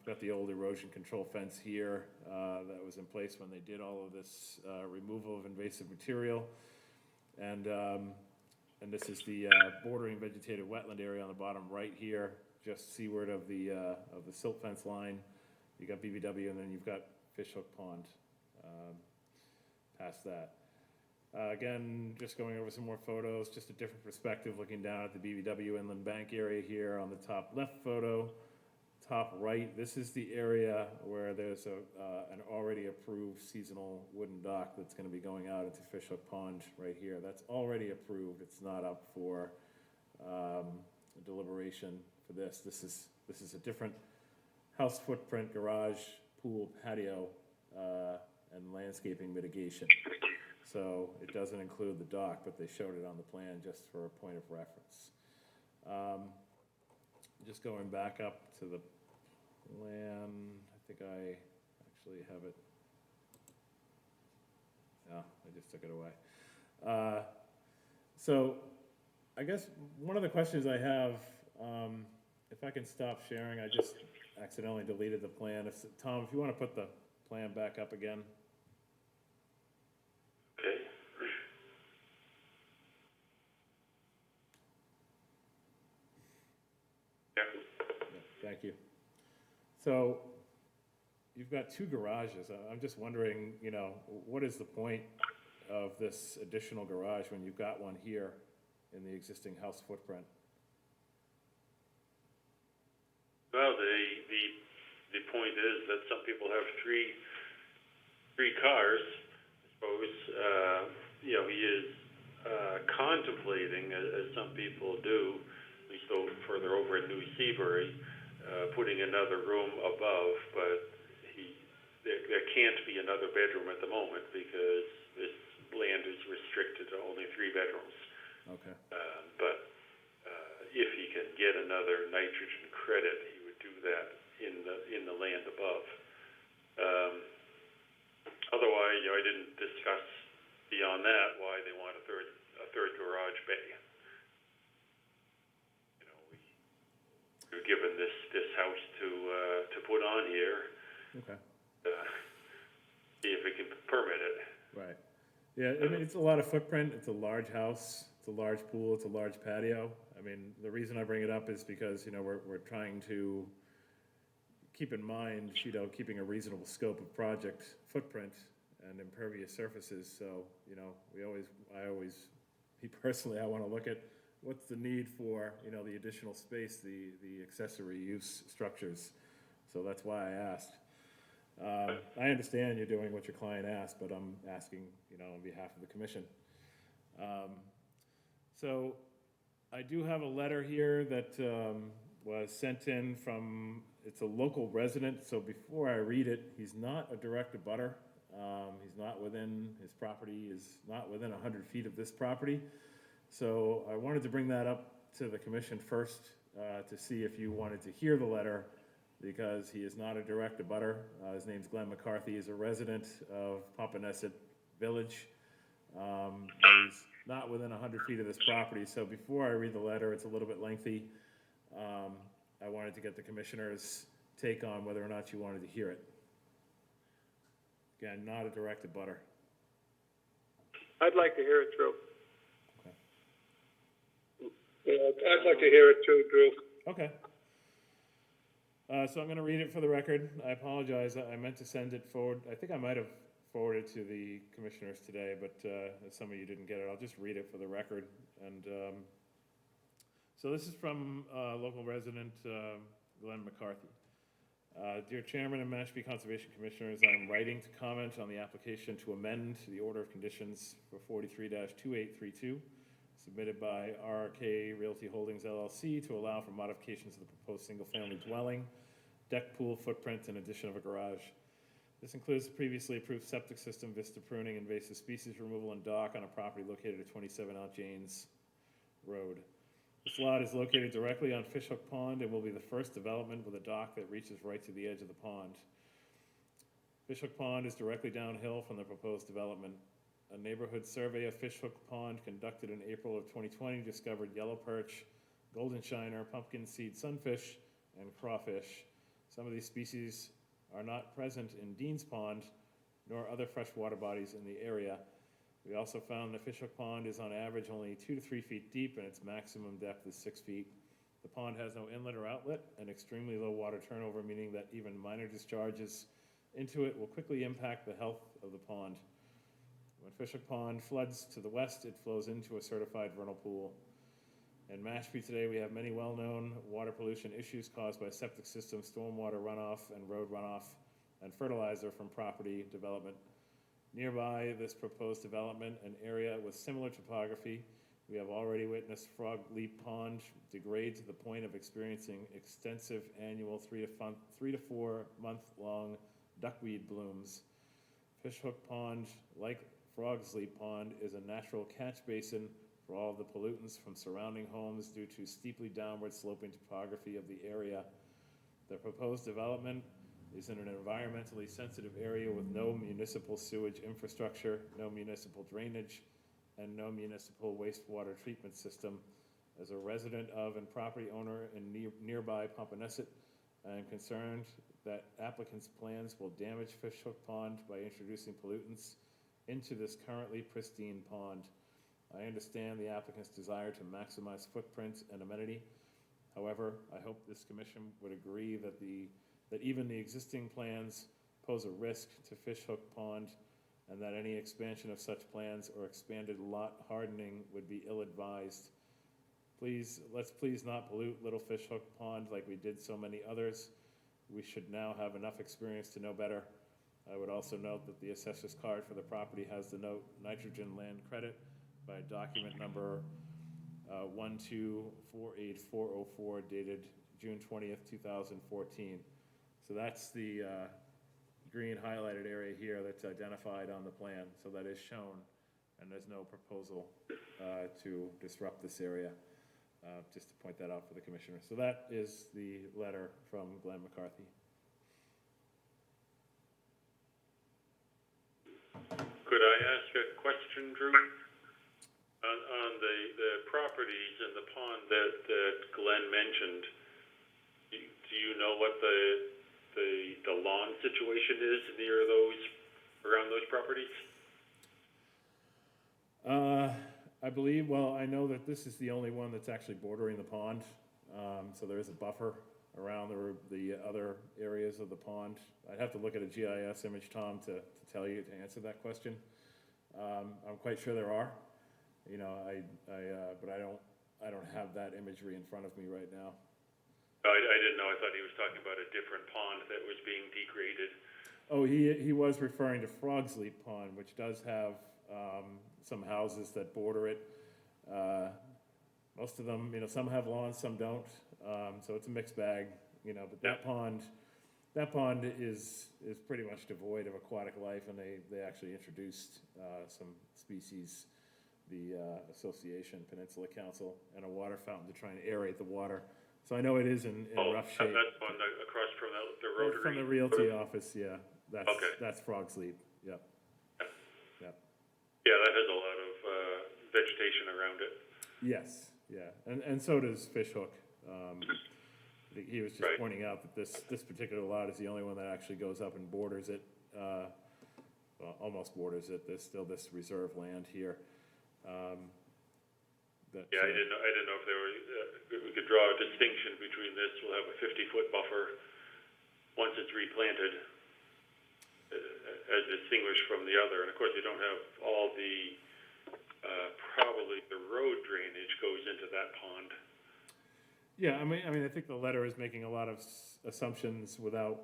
Got the old erosion control fence here that was in place when they did all of this removal of invasive material. And this is the bordering vegetated wetland area on the bottom right here, just seaward of the silt fence line. You got BVW, and then you've got Fishhook Pond past that. Again, just going over some more photos, just a different perspective, looking down at the BVW inland bank area here on the top left photo. Top right, this is the area where there's an already approved seasonal wooden dock that's going to be going out into Fishhook Pond right here. That's already approved. It's not up for deliberation for this. This is a different house footprint, garage, pool, patio, and landscaping mitigation. So it doesn't include the dock, but they showed it on the plan just for a point of reference. Just going back up to the plan, I think I actually have it. Yeah, I just took it away. So I guess one of the questions I have, if I can stop sharing, I just accidentally deleted the plan. Tom, if you want to put the plan back up again. Okay. Thank you. So, you've got two garages. I'm just wondering, you know, what is the point of this additional garage when you've got one here in the existing house footprint? Well, the point is that some people have three cars. I suppose, you know, he is contemplating, as some people do, at least further over at New Seabury, putting another room above, but there can't be another bedroom at the moment because this land is restricted to only 3 bedrooms. Okay. But if he can get another nitrogen credit, he would do that in the land above. Otherwise, you know, I didn't discuss beyond that why they want a third garage bay. You know, we're given this house to put on here. Okay. See if we can permit it. Right. Yeah, I mean, it's a lot of footprint. It's a large house. It's a large pool. It's a large patio. I mean, the reason I bring it up is because, you know, we're trying to keep in mind, you know, keeping a reasonable scope of project footprint and impervious surfaces. So, you know, I always, me personally, I want to look at what's the need for, you know, the additional space, the accessory use structures. So that's why I asked. I understand you're doing what your client asked, but I'm asking, you know, on behalf of the commission. So I do have a letter here that was sent in from, it's a local resident, so before I read it, he's not a direct abutter. He's not within, his property is not within 100 feet of this property. So I wanted to bring that up to the commission first to see if you wanted to hear the letter, because he is not a direct abutter. His name's Glenn McCarthy. He's a resident of Pompanesett Village. He's not within 100 feet of this property. So before I read the letter, it's a little bit lengthy. I wanted to get the commissioner's take on whether or not you wanted to hear it. Again, not a direct abutter. I'd like to hear it, Drew. Yeah, I'd like to hear it too, Drew. Okay. So I'm going to read it for the record. I apologize. I meant to send it forward. I think I might have forwarded to the commissioners today, but if some of you didn't get it, I'll just read it for the record. And so this is from local resident Glenn McCarthy. Dear Chairman and Mashpee Conservation Commissioners, I am writing to comment on the application to amend the order of conditions for 43-2832 submitted by RRK Realty Holdings LLC to allow for modifications of the proposed single-family dwelling, deck, pool, footprint, and addition of a garage. This includes the previously approved septic system, vista pruning, invasive species removal, and dock on a property located at 27 Out Janes Road. This lot is located directly on Fishhook Pond and will be the first development with a dock that reaches right to the edge of the pond. Fishhook Pond is directly downhill from the proposed development. A neighborhood survey of Fishhook Pond conducted in April of 2020 discovered yellow perch, golden shiner, pumpkin seed sunfish, and crawfish. Some of these species are not present in Dean's Pond, nor other freshwater bodies in the area. We also found that Fishhook Pond is on average only 2 to 3 feet deep and its maximum depth is 6 feet. The pond has no inlet or outlet and extremely low water turnover, meaning that even minor discharges into it will quickly impact the health of the pond. When Fishhook Pond floods to the west, it flows into a certified vernal pool. In Mashpee today, we have many well-known water pollution issues caused by septic system, stormwater runoff, and road runoff, and fertilizer from property development. Nearby this proposed development, an area with similar topography, we have already witnessed Frog Leap Pond degrade to the point of experiencing extensive annual 3 to 4 month-long duckweed blooms. Fishhook Pond, like Frog's Leap Pond, is a natural catch basin for all of the pollutants from surrounding homes due to steeply downward sloping topography of the area. The proposed development is in an environmentally sensitive area with no municipal sewage infrastructure, no municipal drainage, and no municipal wastewater treatment system. As a resident of and property owner in nearby Pompanesett, I am concerned that applicants' plans will damage Fishhook Pond by introducing pollutants into this currently pristine pond. I understand the applicant's desire to maximize footprint and amenity. However, I hope this commission would agree that even the existing plans pose a risk to Fishhook Pond, and that any expansion of such plans or expanded lot hardening would be ill-advised. Let's please not pollute Little Fishhook Pond like we did so many others. We should now have enough experience to know better. I would also note that the assessor's card for the property has the note nitrogen land credit by document number 1248404 dated June 20th, 2014. So that's the green highlighted area here that's identified on the plan, so that is shown, and there's no proposal to disrupt this area. Just to point that out for the commissioner. So that is the letter from Glenn McCarthy. Could I ask a question, Drew? On the properties and the pond that Glenn mentioned, do you know what the lawn situation is near those, around those properties? I believe, well, I know that this is the only one that's actually bordering the pond. So there is a buffer around the other areas of the pond. I'd have to look at a GIS image, Tom, to tell you, to answer that question. I'm quite sure there are, you know, but I don't have that imagery in front of me right now. I didn't know. I thought he was talking about a different pond that was being degraded. Oh, he was referring to Frog's Leap Pond, which does have some houses that border it. Most of them, you know, some have lawns, some don't. So it's a mixed bag, you know. But that pond is pretty much devoid of aquatic life, and they actually introduced some species, the Association Peninsula Council, and a water fountain to try and aerate the water. So I know it is in rough shape. That's one across from the Rotary. From the Realty office, yeah. Okay. That's Frog's Leap. Yep. Yep. Yeah, that has a lot of vegetation around it. Yes, yeah, and so does Fishhook. I think he was just pointing out that this particular lot is the only one that actually goes up and borders it, well, almost borders it. There's still this reserve land here. I didn't know if there was, we could draw a distinction between this. We'll have a 50-foot buffer once it's replanted, as distinguished from the other. And of course, you don't have all the, probably the road drainage goes into that pond. Yeah, I mean, I think the letter is making a lot of assumptions without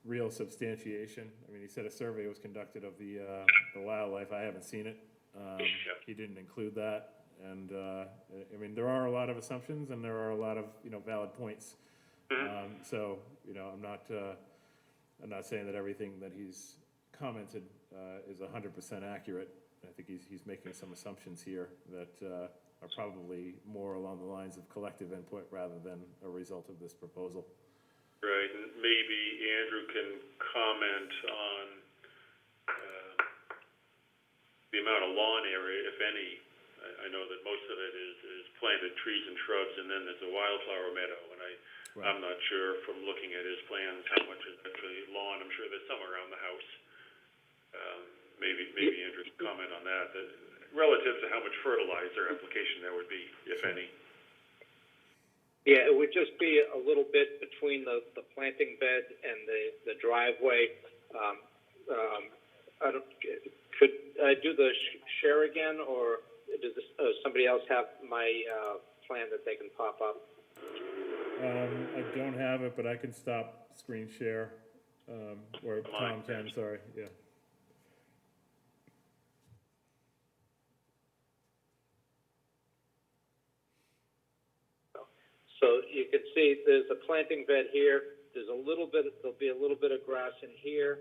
real substantiation. I mean, he said a survey was conducted of the wildlife. I haven't seen it. He didn't include that. And, I mean, there are a lot of assumptions, and there are a lot of, you know, valid points. So, you know, I'm not saying that everything that he's commented is 100% accurate. I think he's making some assumptions here that are probably more along the lines of collective input rather than a result of this proposal. Right, and maybe Andrew can comment on the amount of lawn area, if any. I know that most of it is planted trees and shrubs, and then there's a wildflower meadow, and I'm not sure from looking at his plans how much is actually lawn. I'm sure there's some around the house. Maybe Andrew can comment on that, relative to how much fertilizer application there would be, if any. Yeah, it would just be a little bit between the planting bed and the driveway. Could I do the share again, or does somebody else have my plan that they can pop up? I don't have it, but I can stop screen share, or Tom can, sorry, yeah. So you can see there's a planting bed here. There'll be a little bit of grass in here.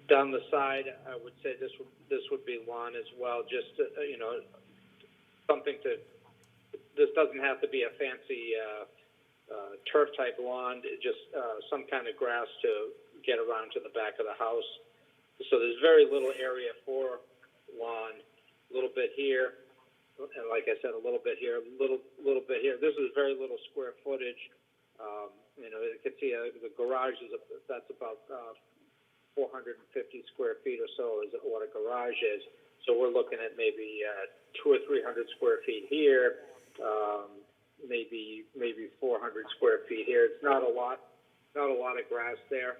Down the side, I would say this would be lawn as well. Just you know, something to. This doesn't have to be a fancy turf type lawn. Just some kind of grass to get around to the back of the house. So there's very little area for lawn. A little bit here. And like I said, a little bit here, a little bit here. This is very little square footage. You know, you can see the garage that's about 450 square feet or so is what a garage is. So we're looking at maybe 200 or 300 square feet here, maybe 400 square feet here. It's not a lot of grass there.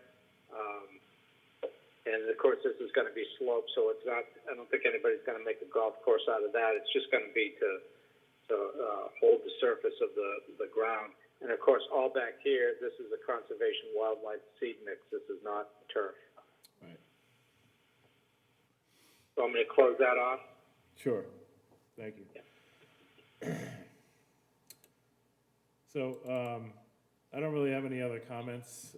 And of course, this is going to be sloped, so it's not. I don't think anybody's going to make a golf course out of that. It's just going to be to hold the surface of the ground. And of course, all back here, this is a conservation wildlife seed mix. This is not turf. Right. So I'm going to close that off. Sure. Thank you. So, I don't really have any other comments.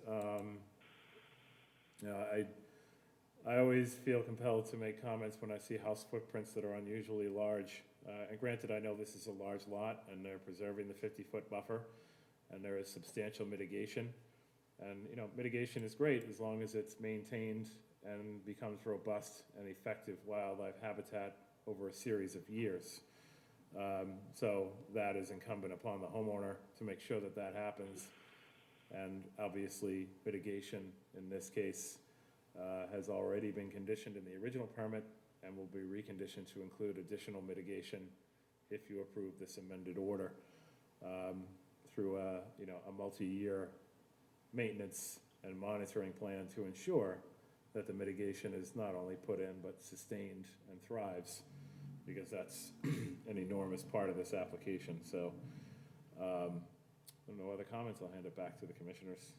I always feel compelled to make comments when I see house footprints that are unusually large. And granted, I know this is a large lot and they're preserving the 50-foot buffer and there is substantial mitigation. And, mitigation is great as long as it's maintained and becomes robust and effective wildlife habitat over a series of years. So that is incumbent upon the homeowner to make sure that that happens. And obviously, mitigation in this case has already been conditioned in the original permit and will be reconditioned to include additional mitigation if you approve this amended order through a multi-year maintenance and monitoring plan to ensure that the mitigation is not only put in but sustained and thrives, because that's an enormous part of this application. So, no other comments. I'll hand it back to the commissioners.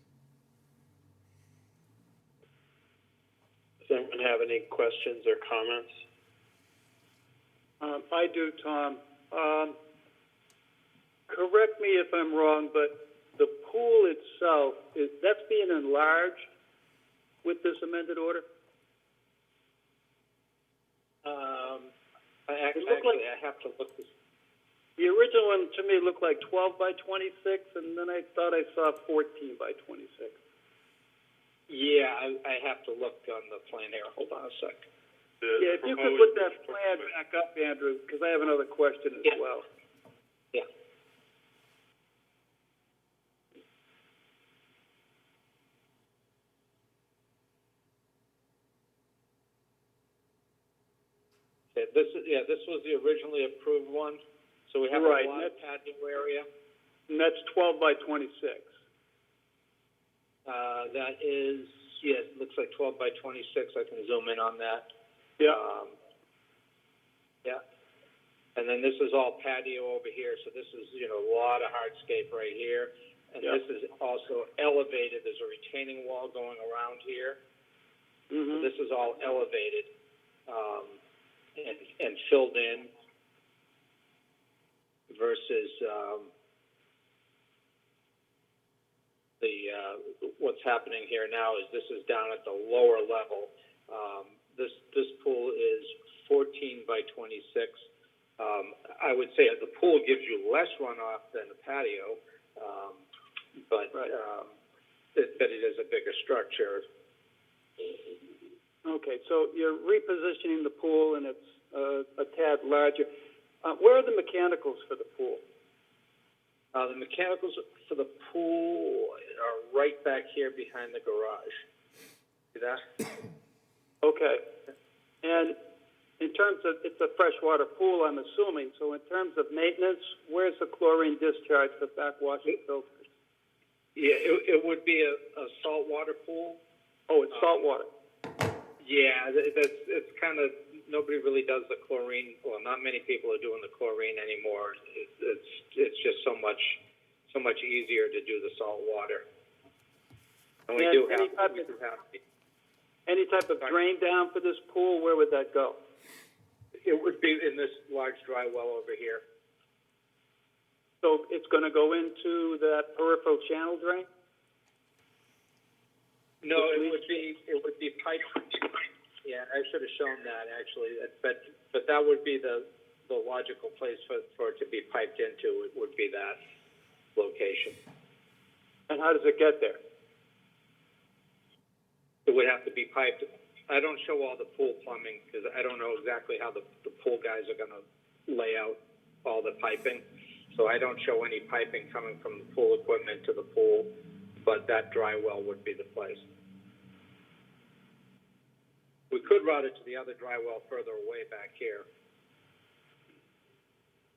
Does anyone have any questions or comments? I do, Tom. Correct me if I'm wrong, but the pool itself, that's being enlarged with this amended order? I have to look this. The original one to me looked like 12 by 26, and then I thought I saw 14 by 26. Yeah, I have to look on the plan here. Hold on a sec. If you could put that plan back up, Andrew, because I have another question as well. Yeah. This was the originally approved one. So we have a lot of patio area. And that's 12 by 26. That is, it looks like 12 by 26. I can zoom in on that. Yeah. Yeah. And then this is all patio over here. So this is, a lot of hardscape right here. And this is also elevated. There's a retaining wall going around here. Mm-hmm. So this is all elevated and filled in versus what's happening here now is this is down at the lower level. This pool is 14 by 26. I would say the pool gives you less runoff than the patio, but it is a bigger structure. Okay, so you're repositioning the pool and it's a tad larger. Where are the mechanicals for the pool? The mechanicals for the pool are right back here behind the garage. See that? Okay. And in terms of, it's a freshwater pool, I'm assuming, so in terms of maintenance, where's the chlorine discharge for backwashing filters? Yeah, it would be a saltwater pool. Oh, it's saltwater. Yeah, it's kind of, nobody really does the chlorine. Well, not many people are doing the chlorine anymore. It's just so much easier to do the salt water. And we do have any type of drain down for this pool. Where would that go? It would be in this large dry well over here. So it's going to go into that peripheral channel drain? No, it would be piped. Yeah, I should have shown that actually, but that would be the logical place for it to be piped into. It would be that location. And how does it get there? It would have to be piped. I don't show all the pool plumbing because I don't know exactly how the pool guys are going to lay out all the piping. So I don't show any piping coming from the pool equipment to the pool, but that dry well would be the place. We could route it to the other dry well further away back here.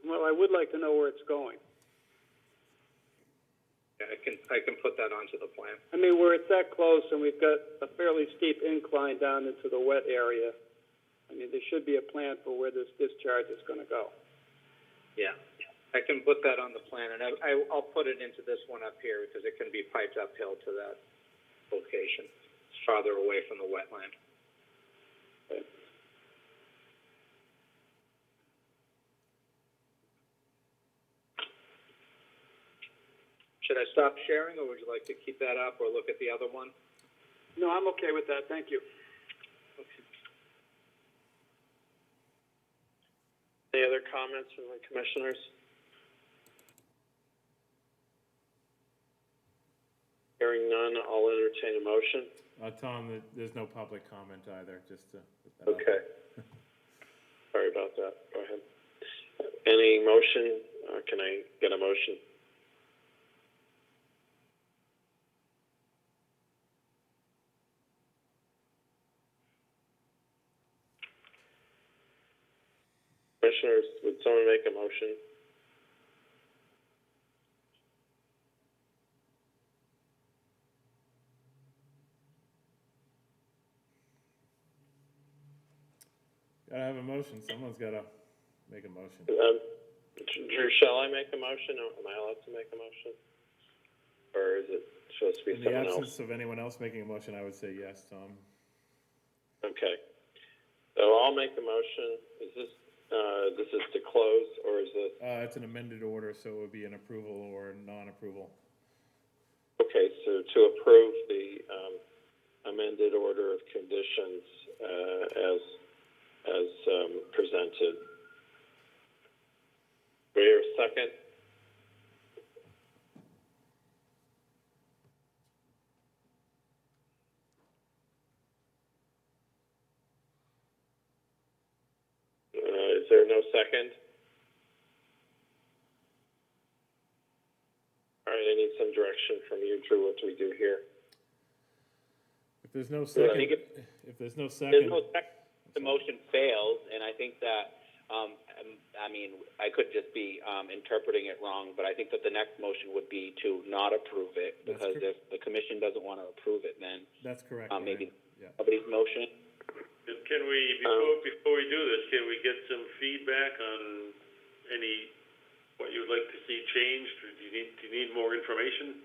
Well, I would like to know where it's going. Yeah, I can put that onto the plan. I mean, where it's that close and we've got a fairly steep incline down into the wet area, I mean, there should be a plan for where this discharge is gonna go. Yeah, I can put that on the plan, and I'll put it into this one up here because it can be piped uphill to that location. It's farther away from the wetland. Okay. Should I stop sharing, or would you like to keep that up or look at the other one? No, I'm okay with that, thank you. Any other comments from the commissioners? Hearing none, I'll entertain a motion. Tom, there's no public comment either, just to put that out. Okay. Sorry about that. Go ahead. Any motion? Can I get a motion? Commissioners, would someone make a motion? Gotta have a motion, someone's gotta make a motion. Drew, shall I make a motion? Am I allowed to make a motion? Or is it supposed to be In the someone else? absence of anyone else making a motion, I would say yes, Tom. Okay. So I'll make a motion. Is this is to close, or is this? It's an amended order, so it would be an approval or non-approval. Okay, so to approve the amended order of conditions as presented. Do we hear a second? Is there no second? All right, I need some direction from you, Drew. What do we do here? If there's no second, The motion fails, and I think that, I mean, I could just be interpreting it wrong, but I think that the next motion would be to not approve it, because if the commission doesn't want to approve it, then that's correct. maybe Yeah. somebody's motion. Can we, before we do this, can we get some feedback on what you would like to see changed? Do you need more information?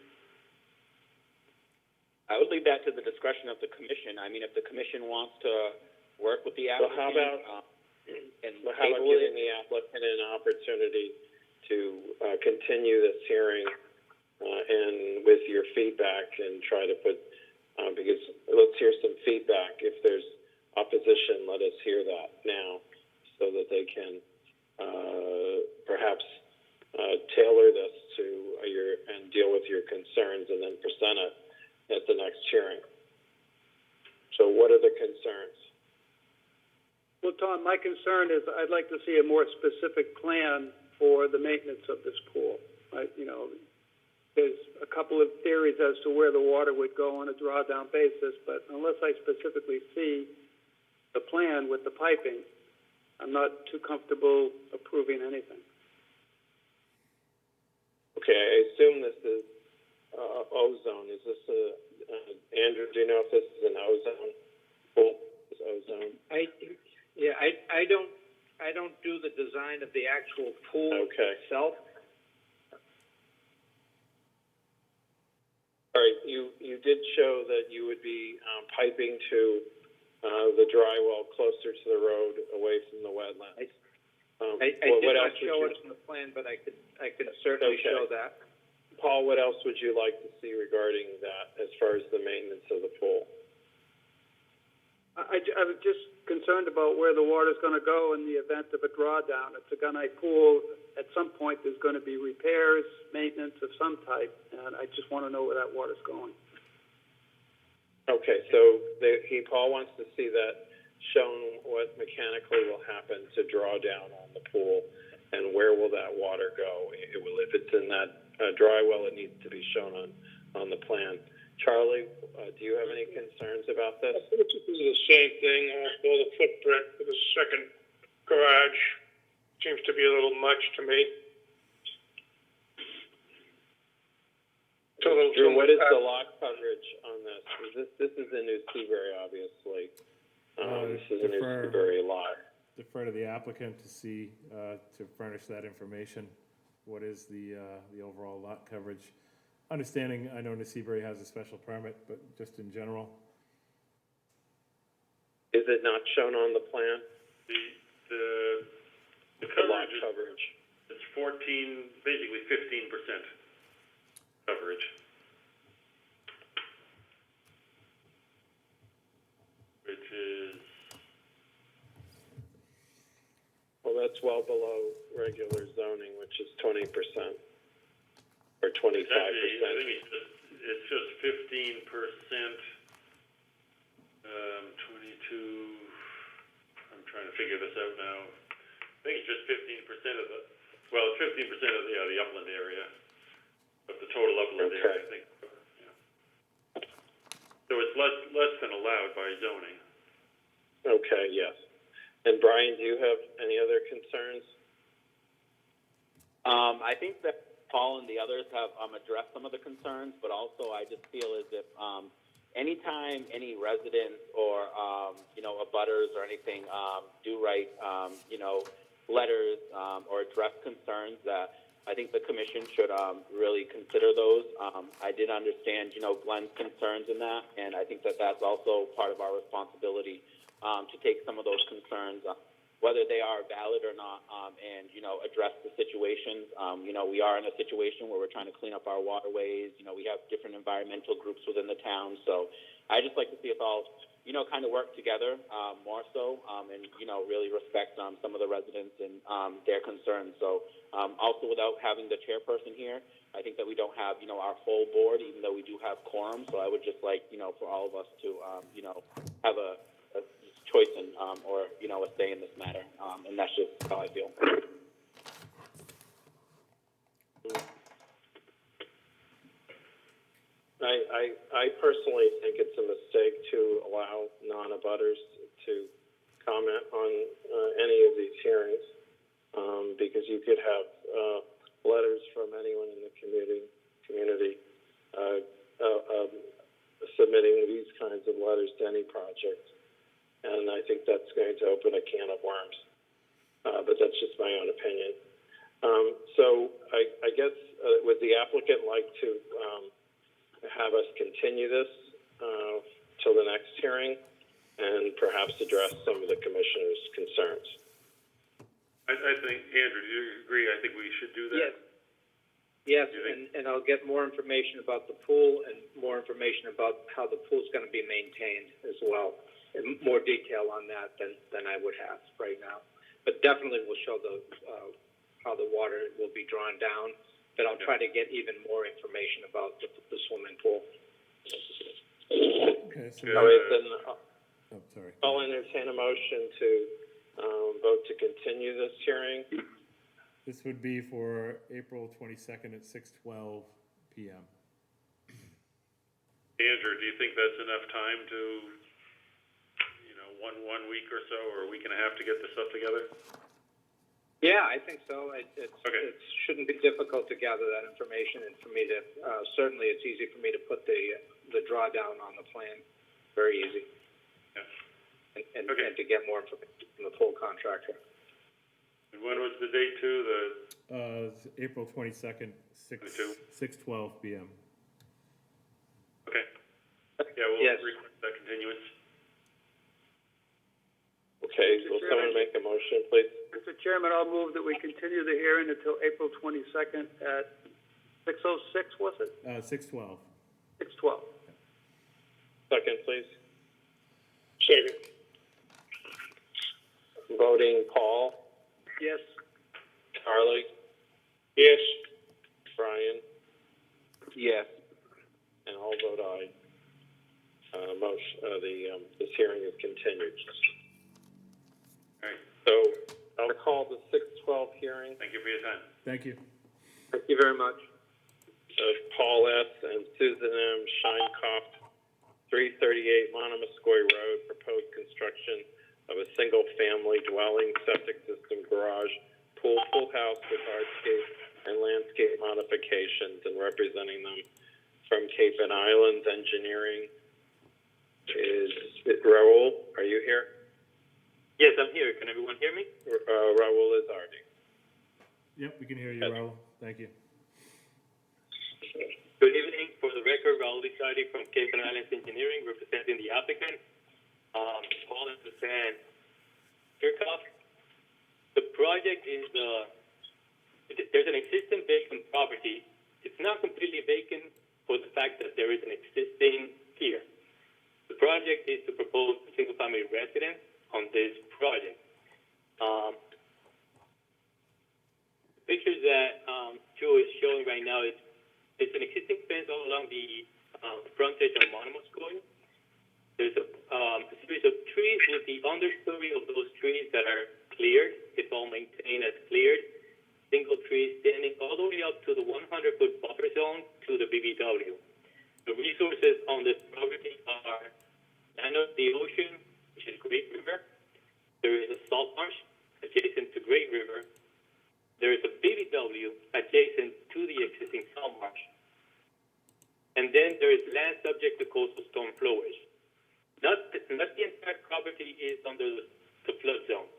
I would leave that to the discretion of the commission. I mean, if the commission wants to work with the applicant. So how about giving the applicant an opportunity to continue this hearing and with your feedback and try to put, because let's hear some feedback. If there's opposition, let us hear that now so that they can perhaps tailor this to and deal with your concerns and then present it at the next hearing. So what are the concerns? Well, Tom, my concern is I'd like to see a more specific plan for the maintenance of this pool. There's a couple of theories as to where the water would go on a drawdown basis, but unless I specifically see the plan with the piping, I'm not too comfortable approving anything. Okay, I assume this is ozone. Is this Andrew, do you know if this is an ozone pool? Is ozone? I don't do the design of the actual pool itself. All right, you did show that you would be piping to the dry well closer to the road, away from the wetlands. I did not show it in the plan, but I could certainly show that. Paul, what else would you like to see regarding that as far as the maintenance of the pool? I was just concerned about where the water's going to go in the event of a drawdown. It's a gunite pool. At some point, there's going to be repairs, maintenance of some type, and I just want to know where that water's going. Okay, so Paul wants to see that shown what mechanically will happen to draw down on the pool, and where will that water go? If it's in that dry well, it needs to be shown on the plan. Charlie, do you have any concerns about this? I think it's the same thing, all the footprint for the second garage seems to be a little much to me. Drew, what is the lot coverage on this? This is in New Seabury, obviously. This is a New Seabury lot. Defer to the applicant to see, to furnish that information. What is the overall lot coverage? Understanding, I know New Seabury has a special permit, but just in general. Is it not shown on the plan? The lot coverage coverage. is 14, basically 15% coverage. Which is, Well, that's well below regular zoning, which is 20% or 25%. actually, I think it's just 15%, 22, I'm trying to figure this out now. I think it's just 15% of the, well, it's 15% of the upland area, of the total upland area, I think. Yeah. So it's less than allowed by zoning. Okay, yes. And Brian, do you have any other concerns? I think that Paul and the others have addressed some of the concerns, but also I just feel as if anytime any residents or abutters or anything do write letters or address concerns, that I think the commission should really consider those. I did understand Glenn's concerns in that, and I think that that's also part of our responsibility to take some of those concerns, whether they are valid or not, and address the situations. We are in a situation where we're trying to clean up our waterways. We have different environmental groups within the town, so I just like to see us all kind of work together more so, and really respect some of the residents and their concerns. So also, without having the chairperson here, I think that we don't have our full board, even though we do have quorum. So I would just like for all of us to have a choice in or a say in this matter, and that's just how I feel. I personally think it's a mistake to allow non-abutters to comment on any of these hearings, because you could have letters from anyone in the community submitting these kinds of letters to any project. And I think that's going to open a can of worms. But that's just my own opinion. So I guess would the applicant like to have us continue this till the next hearing and perhaps address some of the commissioners' concerns? I think, Andrew, do you agree? I think we should do that. Yes, and I'll get more information about the pool and more information about how the pool's going to be maintained as well. And more detail on that than I would have right now. But definitely we'll show how the water will be drawn down. But I'll try to get even more information about the swimming pool. Okay, so All right, then sorry. I'll entertain a motion to vote to continue this hearing. This would be for April 22nd at 6:12 p.m. Andrew, do you think that's enough time to, one week or so, or a week and a half to get this stuff together? Yeah, I think so. It shouldn't be difficult to gather that information, and for me to certainly it's easy for me to put the drawdown on the plan. Very easy. Yeah. And to get more information from the pool contractor. And when was the date too? It's April 22nd, 6:12 p.m. Okay. Yeah, we'll request that continuance. Okay, will someone make a motion, please? Mr. Chairman, I'll move that we continue the hearing until April 22nd at 6:06, was it? 6:12. 6:12. Second, please. Second. Voting, Paul, Yes. Charlie, Yes. Brian, Yes. and I'll vote aye. This hearing is continued. All right. So I'll call the 6:12 hearing. Thank you for your time. Thank you. Thank you very much. Paul S. and Susan M. Scheinkoff, 338 Monomoskoye Road, proposed construction of a single-family dwelling, septic system, garage, pool house with hardscape and landscape modifications, and representing them from Cape and Islands Engineering is Raul. Are you here? Yes, I'm here. Can everyone hear me? Raul Izardi. Yep, we can hear you, Raul. Thank you. Good evening. For the record, Raul Lizardi from Cape and Islands Engineering, representing the applicant. Paul and Suzanne Kirchhoff. The project is, there's an existing vacant property. It's not completely vacant for the fact that there is an existing pier. The project is to propose a single-family residence on this project. The pictures that Joe is showing right now, it's an existing fence all along the frontage of Monomoskoye. There's a series of trees with the understory of those trees that are cleared. It's all maintained as cleared. Single trees standing all the way up to the 100-foot buffer zone to the BBW. The resources on this property are land of the ocean, which is Great River. There is a salt marsh adjacent to Great River. There is a BBW adjacent to the existing salt marsh. And then there is land subject to coastal storm flowage. Not the entire property is under the flood zone.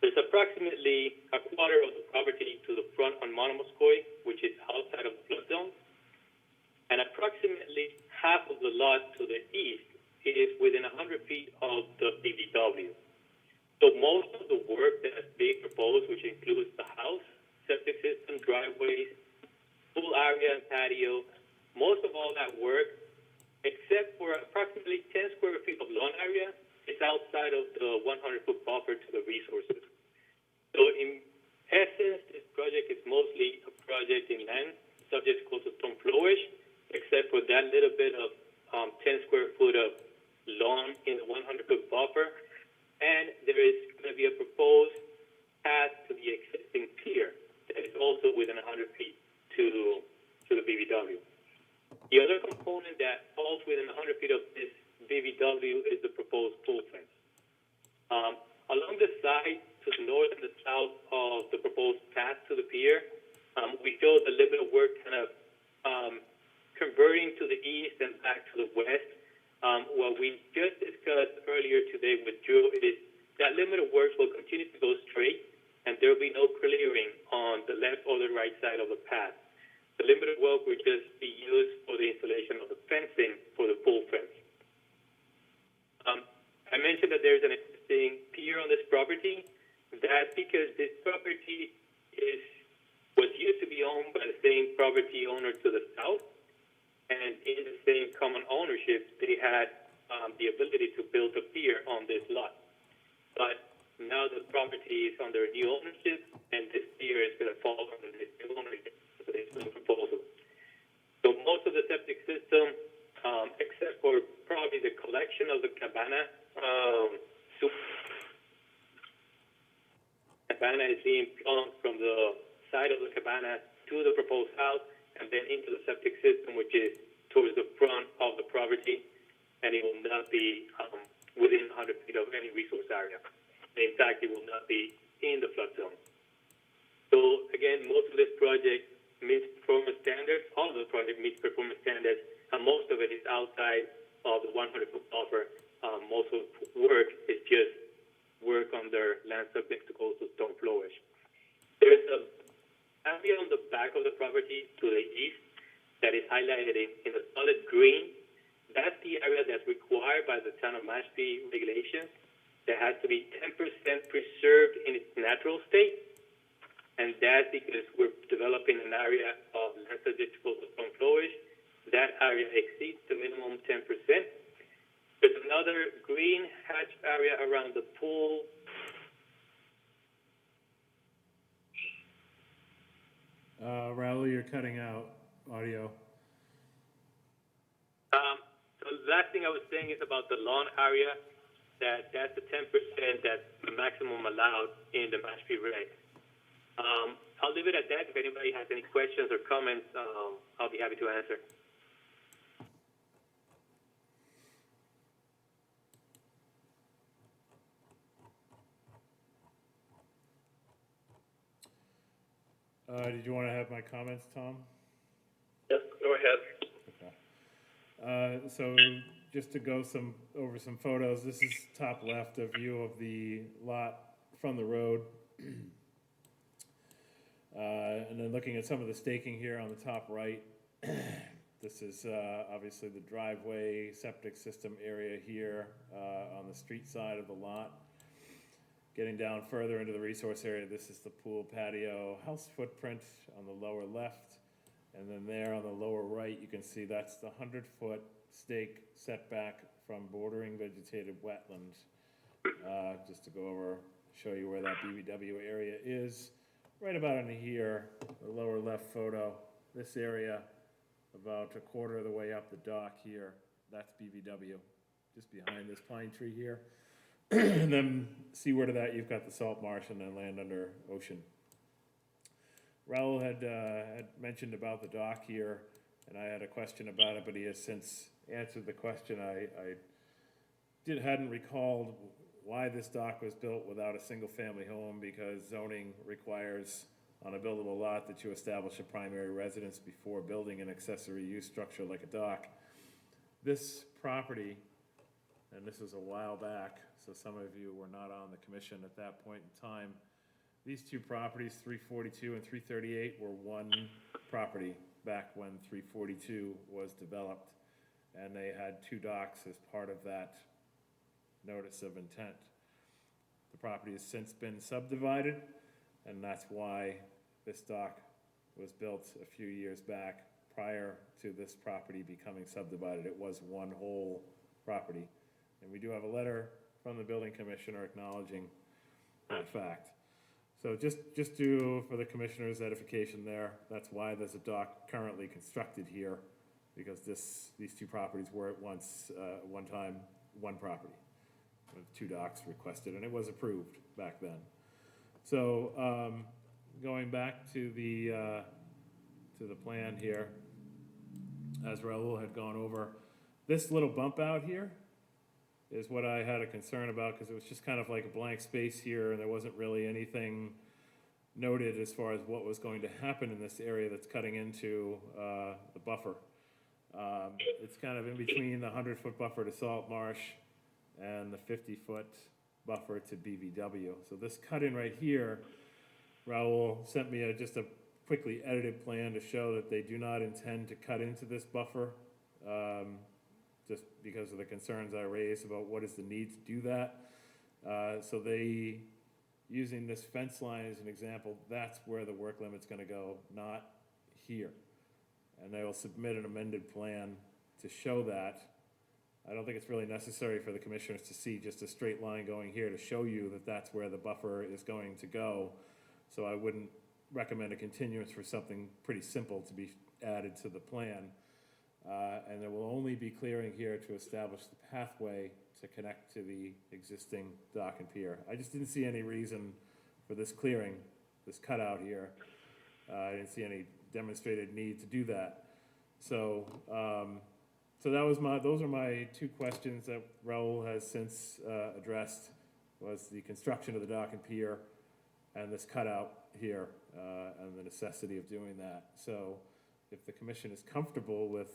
There's approximately a quarter of the property to the front on Monomoskoye, which is outside of the flood zone. And approximately half of the lot to the east is within 100 feet of the BBW. So most of the work that is being proposed, which includes the house, septic system, driveways, pool area and patio, most of all that work, except for approximately 10 square feet of lawn area, is outside of the 100-foot buffer to the resources. So in essence, this project is mostly a project in land subject to coastal storm flowage, except for that little bit of 10 square foot of lawn in the 100-foot buffer. And there is going to be a proposed path to the existing pier that is also within 100 feet to the BBW. The other component that falls within 100 feet of this BBW is the proposed pool fence. Along the side, to the north and the south of the proposed path to the pier, we showed a little bit of work kind of converting to the east and back to the west. What we just discussed earlier today with Drew is that limit of works will continue to go straight, and there will be no clearing on the left or the right side of the path. The limited work will just be used for the installation of the fencing for the pool fence. I mentioned that there's an existing pier on this property. That's because this property was used to be owned by the same property owner to the south, and in the same common ownership, they had the ability to build a pier on this lot. But now the property is under new ownership, and this pier is going to fall under this new ownership. This new proposal. So most of the septic system, except for probably the collection of the cabana, cabana is being plumbed from the side of the cabana to the proposed house, and then into the septic system, which is towards the front of the property, and it will not be within 100 feet of any resource area. In fact, it will not be in the flood zone. So again, most of this project meets performance standards. All of the project meets performance standards, and most of it is outside of the 100-foot buffer. Most of the work is just work under land subject to coastal storm flowage. There's a area on the back of the property to the east that is highlighted in the solid green. That's the area that's required by the town of Mashpee regulations. That has to be 10% preserved in its natural state. And that's because we're developing an area of land subject to coastal storm flowage. That area exceeds the minimum 10%. There's another green hatch area around the pool. Raul, you're cutting out audio. So the last thing I was saying is about the lawn area. That's the 10%. That's the maximum allowed in the Mashpee reg. I'll leave it at that. If anybody has any questions or comments, I'll be happy to answer. Did you want to have my comments, Tom? Yes, go ahead. So just to go over some photos, this is top left, a view of the lot from the road. And then looking at some of the staking here on the top right, this is obviously the driveway, septic system area here on the street side of the lot. Getting down further into the resource area, this is the pool patio house footprint on the lower left. And then there on the lower right, you can see that's the 100-foot stake setback from bordering vegetated wetland. Just to go over, show you where that BVW area is. Right about in here, the lower left photo, this area, about a quarter of the way up the dock here, that's BVW, just behind this pine tree here. And then seaward of that, you've got the salt marsh and then land under ocean. Raul had mentioned about the dock here, and I had a question about it, but he has since answered the question. I hadn't recalled why this dock was built without a single-family home, because zoning requires on a buildable lot that you establish a primary residence before building an accessory use structure like a dock. This property, and this was a while back, so some of you were not on the commission at that point in time, these two properties, 342 and 338, were one property back when 342 was developed, and they had two docks as part of that notice of intent. The property has since been subdivided, and that's why this dock was built a few years back prior to this property becoming subdivided. It was one whole property. And we do have a letter from the building commissioner acknowledging that fact. So just for the commissioner's edification there, that's why there's a dock currently constructed here, because these two properties were at one time, one property. With two docks requested, and it was approved back then. So going back to the plan here, as Raul had gone over, this little bump out here is what I had a concern about, because it was just kind of like a blank space here, and there wasn't really anything noted as far as what was going to happen in this area that's cutting into the buffer. It's kind of in between the 100-foot buffer to salt marsh and the 50-foot buffer to BVW. So this cut-in right here, Raul sent me just a quickly edited plan to show that they do not intend to cut into this buffer, just because of the concerns I raised about what is the need to do that. So they, using this fence line as an example, that's where the work limit's gonna go, not here. And they will submit an amended plan to show that. I don't think it's really necessary for the commissioners to see just a straight line going here to show you that that's where the buffer is going to go. So I wouldn't recommend a continuance for something pretty simple to be added to the plan. And there will only be clearing here to establish the pathway to connect to the existing dock and pier. I just didn't see any reason for this clearing, this cutout here. I didn't see any demonstrated need to do that. So, so those are my two questions that Raul has since addressed, was the construction of the dock and pier and this cutout here, and the necessity of doing that. So if the commission is comfortable with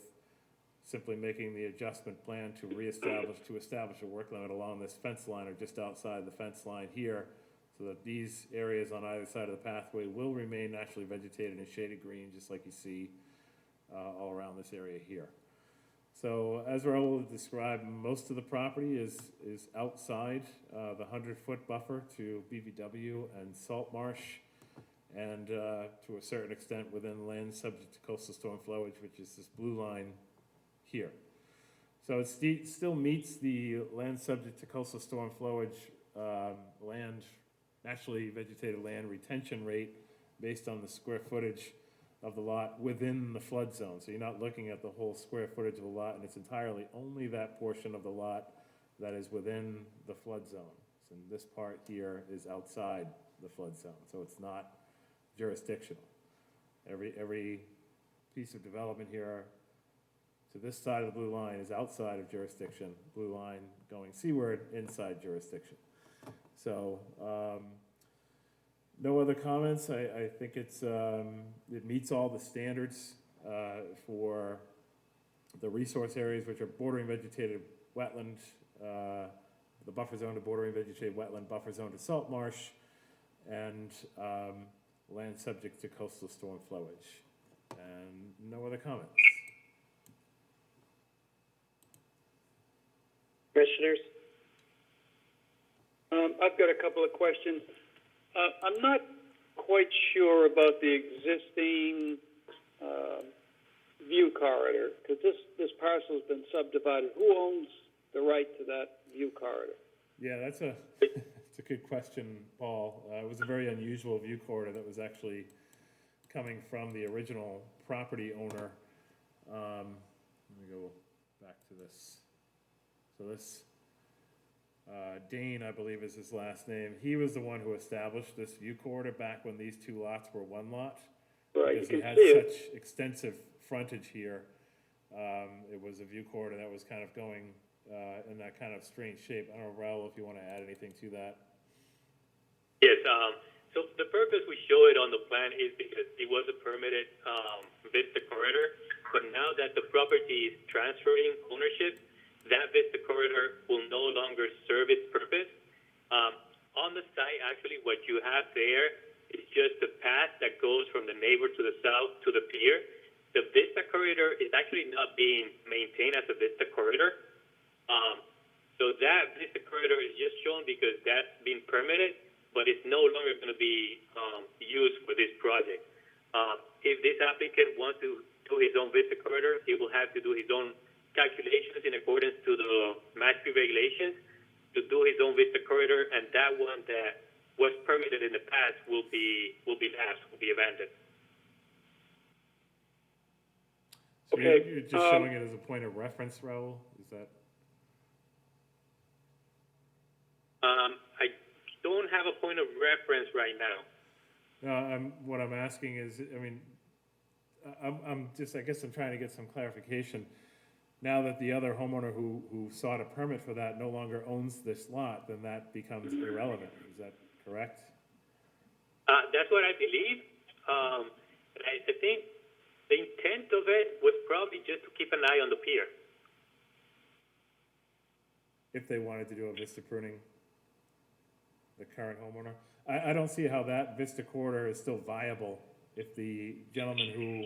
simply making the adjustment plan to establish a work limit along this fence line or just outside the fence line here, so that these areas on either side of the pathway will remain naturally vegetated and shaded green, just like you see all around this area here. So as Raul described, most of the property is outside the 100-foot buffer to BVW and salt marsh, and to a certain extent within land subject to coastal storm flowage, which is this blue line here. So it still meets the land subject to coastal storm flowage land, naturally vegetated land retention rate based on the square footage of the lot within the flood zone. So you're not looking at the whole square footage of the lot, and it's entirely only that portion of the lot that is within the flood zone. So this part here is outside the flood zone, so it's not jurisdictional. Every piece of development here to this side of the blue line is outside of jurisdiction, blue line going seaward inside jurisdiction. So no other comments. I think it meets all the standards for the resource areas, which are bordering vegetated wetland, the buffer zone to bordering vegetated wetland, buffer zone to salt marsh, and land subject to coastal storm flowage. And no other comments. Commissioners? I've got a couple of questions. I'm not quite sure about the existing, view corridor, because this parcel's been subdivided. Who owns the right to that view corridor? Yeah, that's a good question, Paul. It was a very unusual view corridor that was actually coming from the original property owner. Let me go back to this. So this, Dane, I believe is his last name. He was the one who established this view corridor back when these two lots were one lot. Right, Because you he can had see it. such extensive frontage here. It was a view corridor that was kind of going in that kind of strange shape. I don't know, Raul, if you want to add anything to that. Yes, so the purpose we show it on the plan is because it was a permitted Vista corridor, but now that the property is transferring ownership, that Vista corridor will no longer serve its purpose. On the site, actually, what you have there is just a path that goes from the neighbor to the south to the pier. The Vista corridor is actually not being maintained as a Vista corridor. So that Vista corridor is just shown because that's been permitted, but it's no longer going to be used for this project. If this applicant wants to do his own Vista corridor, he will have to do his own calculations in accordance to the Mashpee regulations to do his own Vista corridor, and that one that was permitted in the past will be lapsed, will be abandoned. So Okay, you're just showing it as a point of reference, Raul? Is that? I don't have a point of reference right now. No, what I'm asking is, I mean, I'm just, I guess I'm trying to get some clarification. Now that the other homeowner who sought a permit for that no longer owns this lot, then that becomes irrelevant. Is that correct? That's what I believe. I think the intent of it was probably just to keep an eye on the pier. If they wanted to do a vista pruning, the current homeowner. I don't see how that vista corridor is still viable if the gentleman who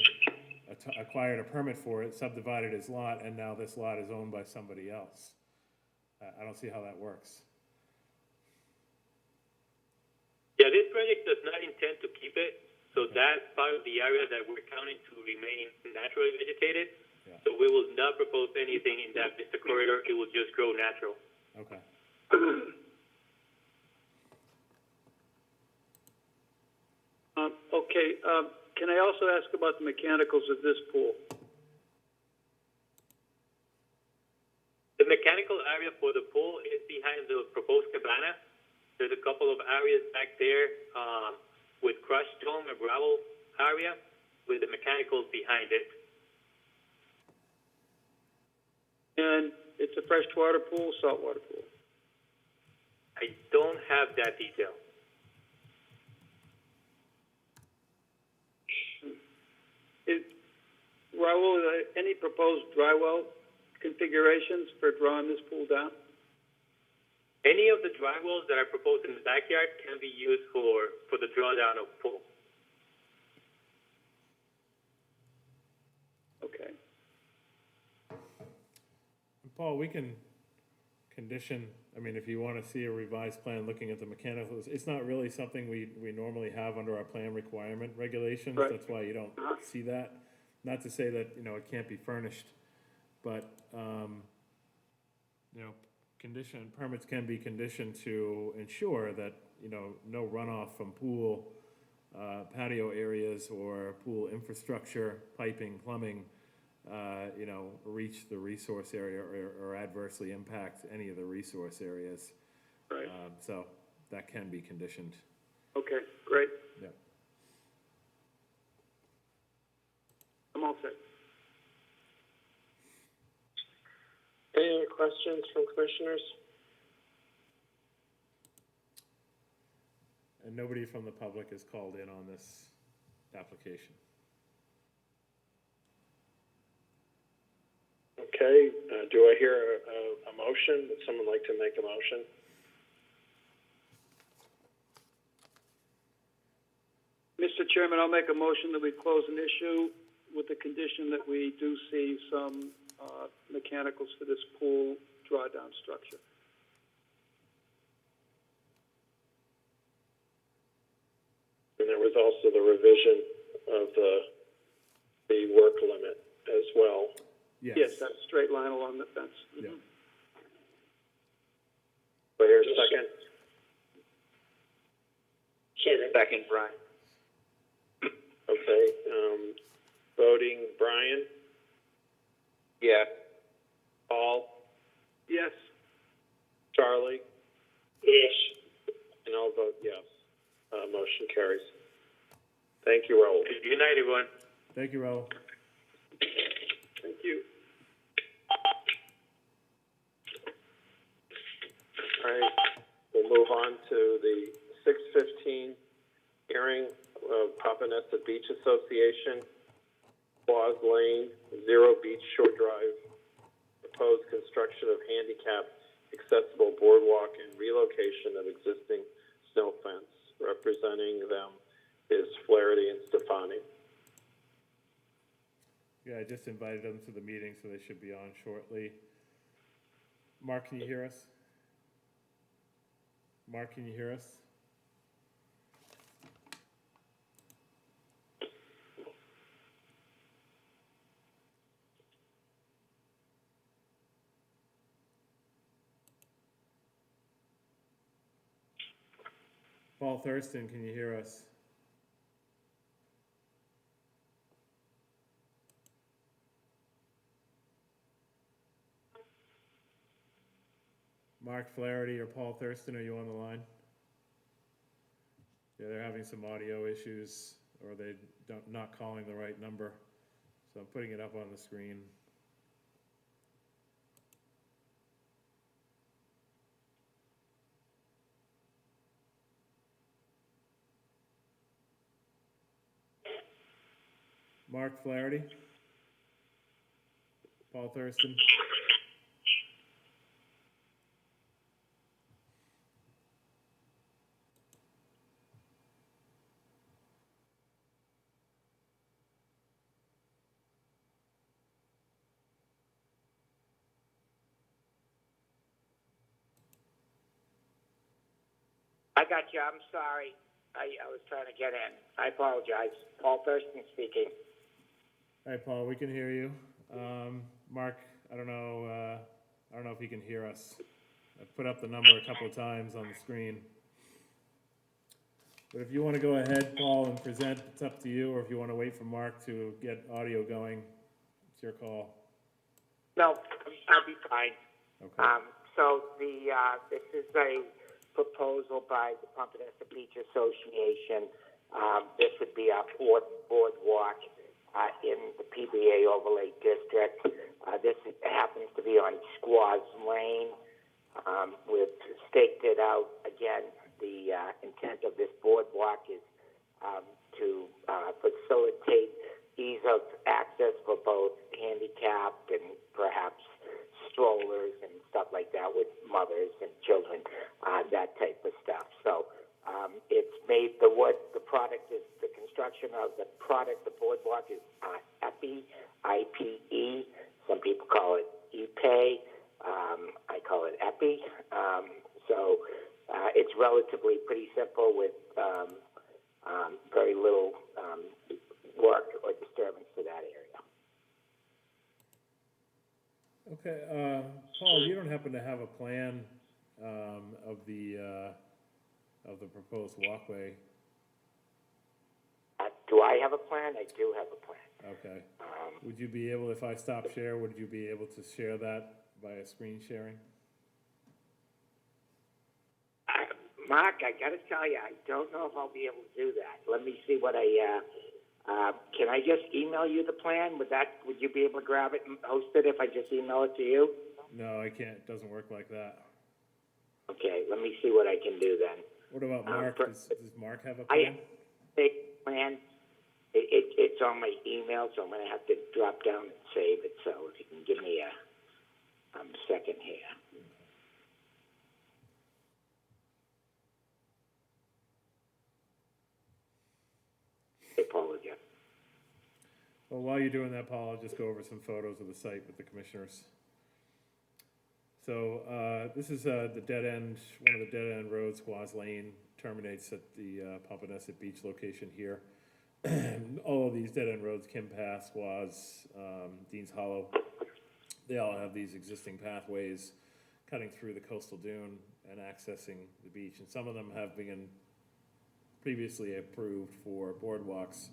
acquired a permit for it subdivided his lot and now this lot is owned by somebody else. I don't see how that works. Yeah, this project does not intend to keep it, so that's part of the area that we're counting to remain naturally vegetated. Yeah. So we will not propose anything in that vista corridor. It will just grow natural. Okay. Okay, can I also ask about the mechanicals of this pool? The mechanical area for the pool is behind the proposed cabana. There's a couple of areas back there with crushed stone or gravel area with the mechanicals behind it. And it's a freshwater pool, saltwater pool? I don't have that detail. Raul, any proposed dry well configurations for drawing this pool down? Any of the dry wells that are proposed in the backyard can be used for the drawdown of pool. Okay. Paul, we can condition, I mean, if you want to see a revised plan looking at the mechanicals, it's not really something we normally have under our plan requirement regulations. Right. That's why you don't see that. Not to say that, it can't be furnished, but, permits can be conditioned to ensure that, no runoff from pool, patio areas or pool infrastructure, piping, plumbing, reach the resource area or adversely impact any of the resource areas. Right. So that can be conditioned. Okay, great. Yeah. I'm all set. Any other questions from commissioners? And nobody from the public is called in on this application. Okay, do I hear a motion? Would someone like to make a motion? Mr. Chairman, I'll make a motion that we close an issue with the condition that we do see some, mechanicals for this pool drawdown structure. And there was also the revision of the work limit as well. Yes, that straight line along the fence. Yeah. Do I hear a second? Second, Brian. Okay, voting, Brian, Yes. Paul, Yes. Charlie, Yes. and I'll vote yes. Motion carries. Thank you, Raul. Good night, everyone. Thank you, Raul. Thank you. All right, we'll move on to the 6:15 hearing of Papaneset Beach Association, Claus Lane, Zero Beach Shore Drive, proposed construction of handicap accessible boardwalk and relocation of existing snow fence. Representing them is Flaherty and Stefani. Yeah, I just invited them to the meeting, so they should be on shortly. Mark, can you hear us? Mark, can you hear us? Paul Thurston, can you hear us? Mark Flaherty or Paul Thurston, are you on the line? Yeah, they're having some audio issues, or they not calling the right number. So I'm putting it up on the screen. Mark Flaherty? Paul Thurston? I got you. I'm sorry. I was trying to get in. I apologize. Paul Thurston speaking. Hi, Paul, we can hear you. Mark, I don't know if you can hear us. I've put up the number a couple of times on the screen. But if you want to go ahead, Paul, and present, it's up to you, or if you want to wait for Mark to get audio going, it's your call. No, I'll be fine. Okay. So this is a proposal by the Papaneset Beach Association. This would be our fourth boardwalk in the PBA overlay district. This happens to be on Squaws Lane. We've staked it out. Again, the intent of this boardwalk is to facilitate ease of access for both handicapped and perhaps strollers and stuff like that with mothers and children, that type of stuff. So it's made the product is the construction of the product. The boardwalk is EPE, I-P-E. Some people call it EPE. I call it EPE. So it's relatively pretty simple with very little work or disturbance to that area. Okay, Paul, you don't happen to have a plan of the proposed walkway? Do I have a plan? I do have a plan. Okay. Would you be able, if I stop share, would you be able to share that via screen sharing? Mark, I got to tell you, I don't know if I'll be able to do that. Let me see what can I just email you the plan? Would you be able to grab it and host it if I just email it to you? No, I can't. It doesn't work like that. Okay, let me see what I can do then. What about Mark? Does Mark have a I plan? have a plan. It's on my email, so I'm going to have to drop down and save it. So if you can give me you're doing that, Paul, I'll just go over some photos of the site with the commissioners. So, this is, the dead end, one of the dead end roads, Squaws Lane, terminates at the, Pompanesett Beach location here. All of these dead end roads, Kim Path, Squaws, Dean's Hollow, they all have these existing pathways cutting through the coastal dune and accessing the beach. And some of them have been previously approved for boardwalks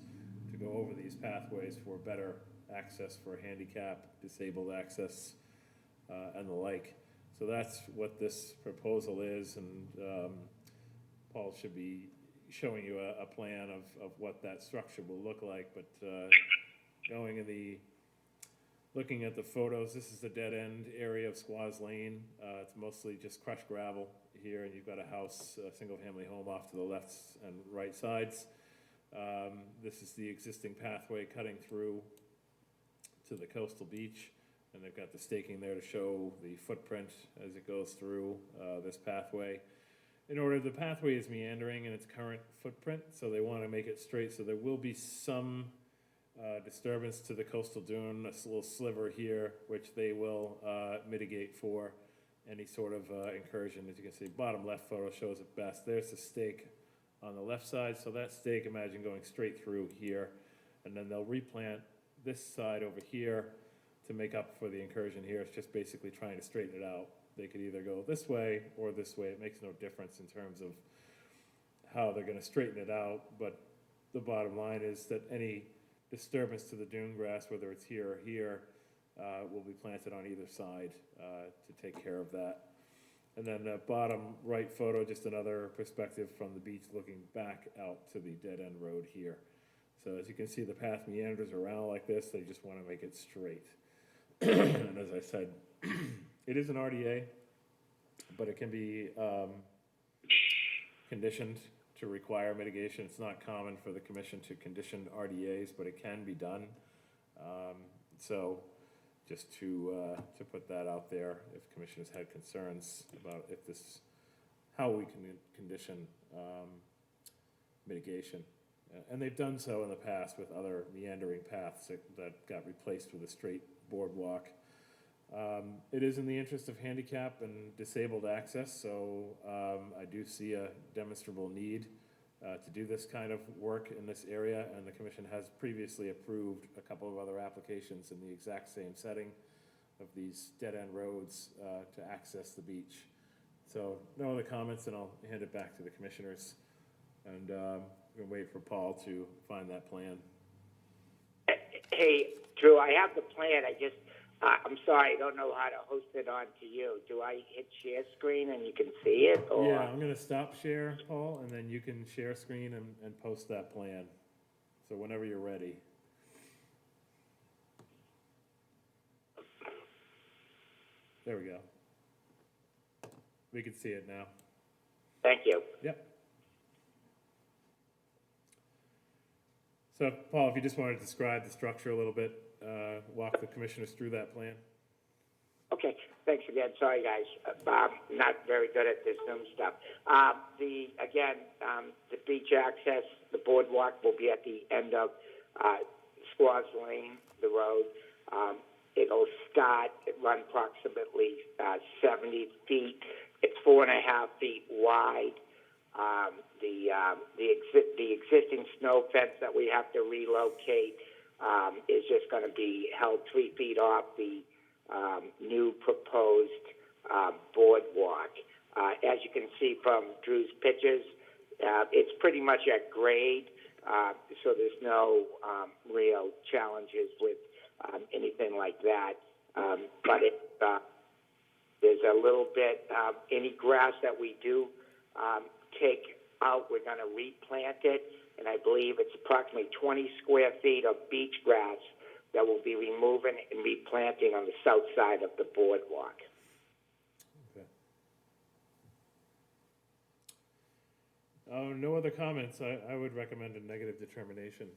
to go over these pathways for better access for handicap, disabled access, and the like. So that's what this proposal is, and Paul should be showing you a plan of what that structure will look like. But looking at the photos, this is the dead end area of Squaws Lane. It's mostly just crushed gravel here, and you've got a house, a single-family home off to the left and right sides. This is the existing pathway cutting through to the coastal beach, and they've got the staking there to show the footprint as it goes through this pathway. In order, the pathway is meandering in its current footprint, so they want to make it straight, so there will be some disturbance to the coastal dune, a little sliver here, which they will mitigate for any sort of incursion. As you can see, bottom left photo shows it best. There's the stake on the left side, so that stake, imagine going straight through here, and then they'll replant this side over here to make up for the incursion here. It's just basically trying to straighten it out. They could either go this way or this way. It makes no difference in terms of how they're going to straighten it out, but the bottom line is that any disturbance to the dune grass, whether it's here or here, will be planted on either side to take care of that. And then the bottom right photo, just another perspective from the beach looking back out to the dead end road here. So as you can see, the path meanders around like this. They just want to make it straight. And as I said, it is an RDA, but it can be conditioned to require mitigation. It's not common for the commission to condition RDAs, but it can be done. So just to put that out there, if commissioners had concerns about how we can condition mitigation. And they've done so in the past with other meandering paths that got replaced with a straight boardwalk. It is in the interest of handicap and disabled access, so I do see a demonstrable need to do this kind of work in this area, and the commission has previously approved a couple of other applications in the exact same setting of these dead-end roads to access the beach. So no other comments, and I'll hand it back to the commissioners, and we're gonna wait for Paul to find that plan. Hey, Drew, I have the plan. I'm sorry, I don't know how to host it on to you. Do I hit share screen and you can see it, or? Yeah, I'm gonna stop share, Paul, and then you can share screen and post that plan. So whenever you're ready. There we go. We can see it now. Thank you. Yep. So, Paul, if you just wanted to describe the structure a little bit, walk the commissioners through that plan. Okay, thanks again. Sorry, guys. Not very good at this Zoom stuff. The beach access, the boardwalk will be at the end of Squaws Lane, the road. It'll run approximately 70 feet. It's 4.5 feet wide. The existing snow fence that we have to relocate is just going to be held 3 feet off the new proposed boardwalk. As you can see from Drew's pictures, it's pretty much at grade, so there's no real challenges with anything like that. But there's a little bit, any grass that we do take out, we're going to replant it, and I believe it's approximately 20 square feet of beach grass that we'll be removing and replanting on the south side of the boardwalk. Okay. No other comments. I would recommend a negative determination.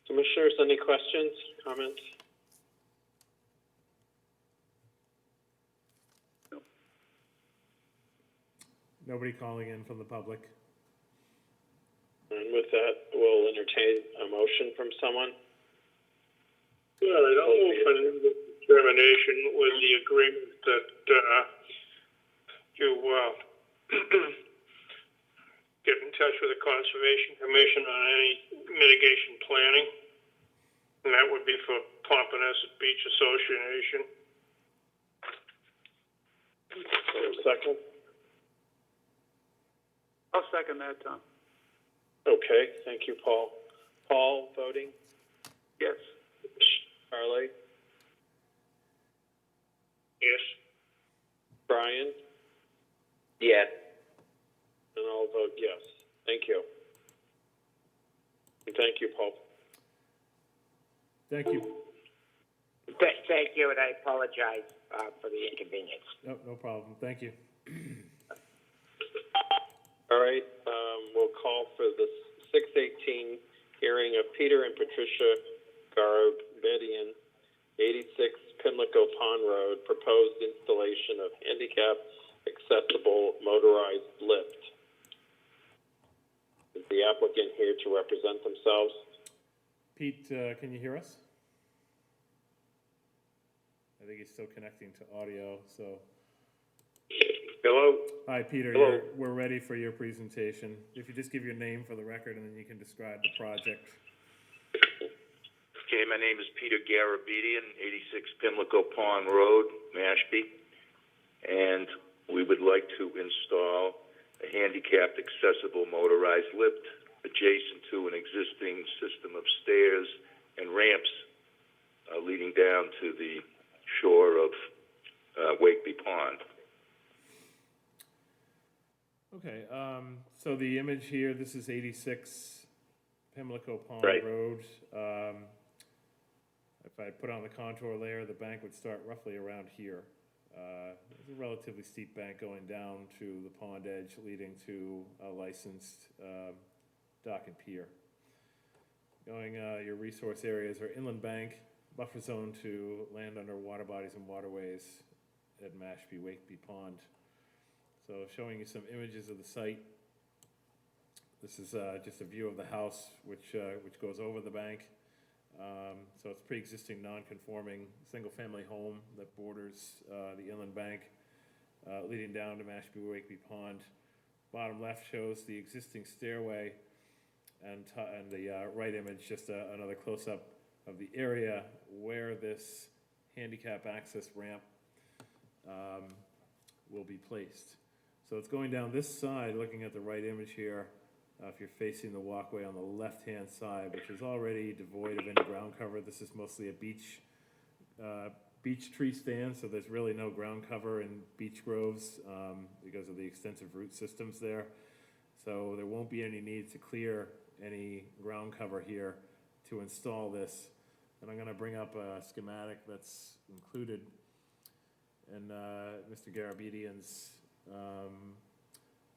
Commissioners, any questions, comments? Nobody calling in from the public? And with that, we'll entertain a motion from someone. All right, I'll move for the determination with the agreement that, you, get in touch with the Conservation Commission on any mitigation planning. And that would be for Pompanesett Beach Association. Second? I'll second that, Tom. Okay, thank you, Paul. Paul, voting? Yes. Charlie? Yes. Brian? Yes. And I'll vote yes. Thank you. And thank you, Paul. Thank you. Thank you, and I apologize, for the inconvenience. No problem. Thank you. All right, we'll call for the 6/18 hearing of Peter and Patricia Garabedian, 86 Pimlico Pond Road, proposed installation of handicap accessible motorized lift. Is the applicant here to represent themselves? Pete, can you hear us? I think he's still connecting to audio, so. Hello? Hi, Peter. Hello. We're ready for your presentation. If you just give your name for the record, and then you can describe the project. Okay, my name is Peter Garabedian, 86 Pimlico Pond Road, Mashpee, and we would like to install a handicapped accessible motorized lift adjacent to an existing system of stairs and ramps leading down to the shore of Wakeby Pond. Okay, so the image here, this is 86 Pimlico Pond Right. Road. If I put on the contour layer, the bank would start roughly around here. There's a relatively steep bank going down to the pond edge, leading to a licensed dock and pier. Your resource areas are inland bank, buffer zone to land under water bodies and waterways at Mashpee, Wakeby Pond. So showing you some images of the site. This is just a view of the house, which goes over the bank. So it's pre-existing non-conforming single-family home that borders the inland bank, leading down to Mashpee Wakeby Pond. Bottom left shows the existing stairway, and the right image just another close-up of the area where this handicap access ramp will be placed. So it's going down this side, looking at the right image here. If you're facing the walkway on the left-hand side, which is already devoid of any ground cover. This is mostly a beech tree stand, so there's really no ground cover in beech groves because of the extensive root systems there. So there won't be any need to clear any ground cover here to install this. And I'm going to bring up a schematic that's included in Mr. Garabedian's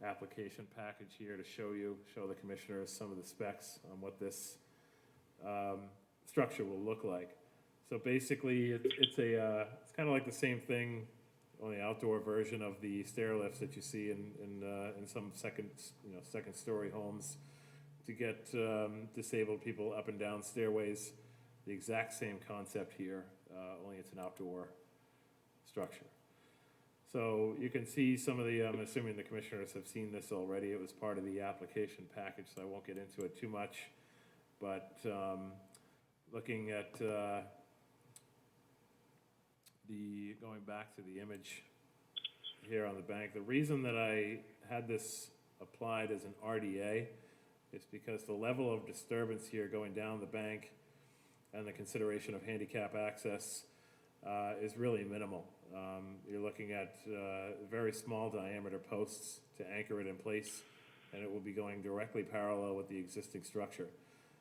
application package here to show the commissioners some of the specs on what this structure will look like. So basically, it's kind of like the same thing, only outdoor version of the stair lifts that you see in some second story homes to get disabled people up and down stairways. The exact same concept here, only it's an outdoor structure. So you can see some of the, I'm assuming the commissioners have seen this already. It was part of the application package, so I won't get into it too much. But looking at going back to the image here on the bank, the reason that I had this applied as an RDA is because the level of disturbance here going down the bank and the consideration of handicap access is really minimal. You're looking at very small diameter posts to anchor it in place, and it will be going directly parallel with the existing structure.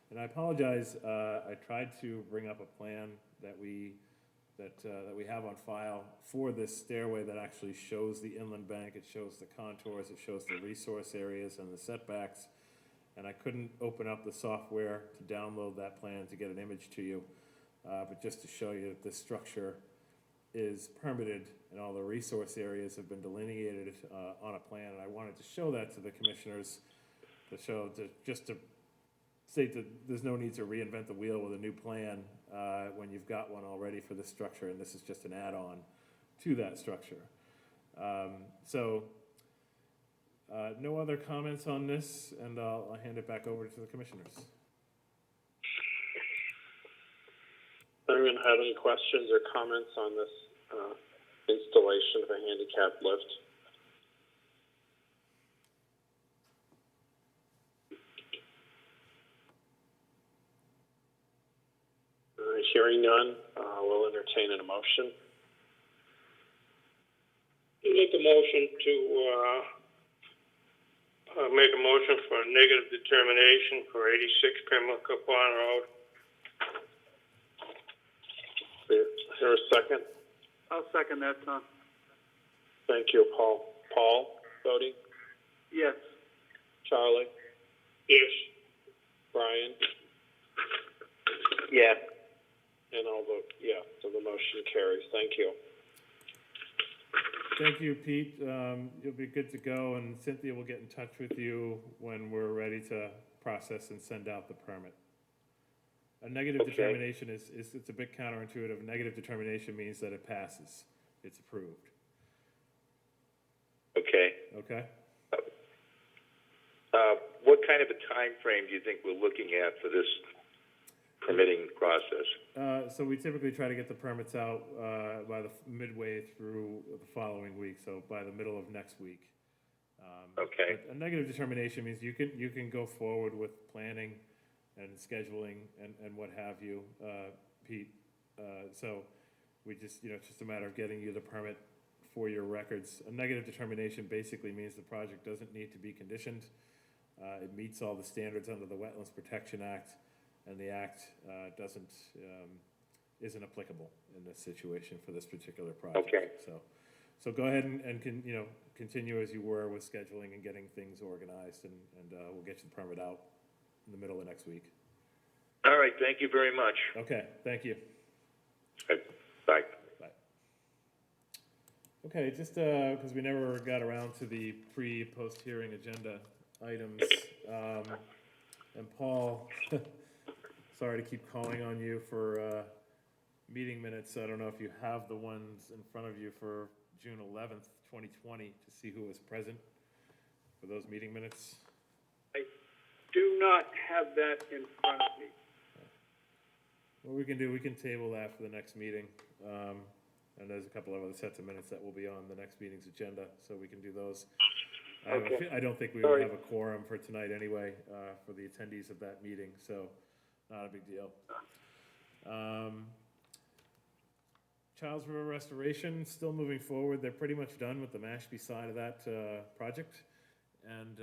And I apologize, I tried to bring up a plan that we have on file for this stairway that actually shows the inland bank, it shows the contours, it shows the resource areas and the setbacks, and I couldn't open up the software to download that plan to get an image to you, but just to show you that this structure is permitted and all the resource areas have been delineated on a plan, and I wanted to show that to the commissioners just to state that there's no need to reinvent the wheel with a new plan when you've got one already for this structure, and this is just an add-on to that structure. No other comments on this, and I'll hand it back over to the commissioners. Anyone have any questions or comments on this installation of a handicap lift? Hearing none, we'll entertain an emotion. Make a motion to, make a motion for a negative determination for 86 Pimlico Pond Road. Is there a second? I'll second that, Tom. Thank you, Paul. Paul, voting? Yes. Charlie? Yes. Brian? Yeah. And I'll vote yes, so the motion carries. Thank you. Thank you, Pete. You'll be good to go, and Cynthia will get in touch with you when we're ready to process and send out the permit. A negative determination is it's a bit counterintuitive. A negative determination means that it passes. It's approved. Okay. Okay? What kind of a time frame do you think we're looking at for this permitting process? So we typically try to get the permits out by the midway through the following week, so by the middle of next week. Okay. A negative determination means you can go forward with planning and scheduling and what have you, Pete. So we just, it's just a matter of getting you the permit for your records. A negative determination basically means the project doesn't need to be conditioned. It meets all the standards under the Wetlands Protection Act, and the act isn't applicable in this situation for this particular project. Okay. So go ahead and continue as you were with scheduling and getting things organized, and we'll get you the permit out in the middle of next week. All right, thank you very much. Okay, thank you. Bye. Bye. Okay, just because we never got around to the pre-post hearing agenda items, and Paul, sorry to keep calling on you for meeting minutes. I don't know if you have the ones in front of you for June 11th, 2020, to see who was present for those meeting minutes. Do not have that in front of me. What we can do, we can table that for the next meeting. And there's a couple of other sets of minutes that will be on the next meeting's agenda, so we can do those. Okay. I don't think we would have a quorum for tonight anyway, for the attendees of that meeting, so not a big deal. Childs River Restoration, still moving forward. They're pretty much done with the Mashpee side of that project. And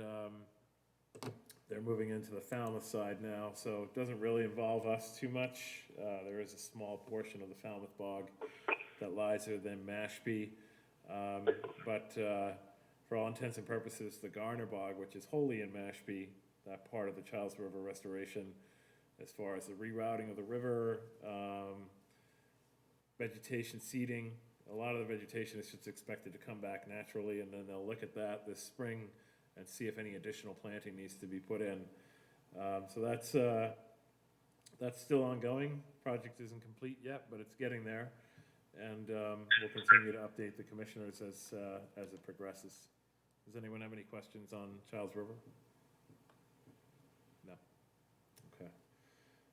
they're moving into the Falmouth side now, so it doesn't really involve us too much. There is a small portion of the Falmouth bog that lies within Mashpee. But for all intents and purposes, the Garner bog, which is wholly in Mashpee, that part of the Childs River Restoration, as far as the rerouting of the river, vegetation seeding, a lot of the vegetation is just expected to come back naturally, and then they'll look at that this spring and see if any additional planting needs to be put in. So that's still ongoing. Project isn't complete yet, but it's getting there, and we'll continue to update the commissioners as it progresses. Does anyone have any questions on Childs River? No. Okay.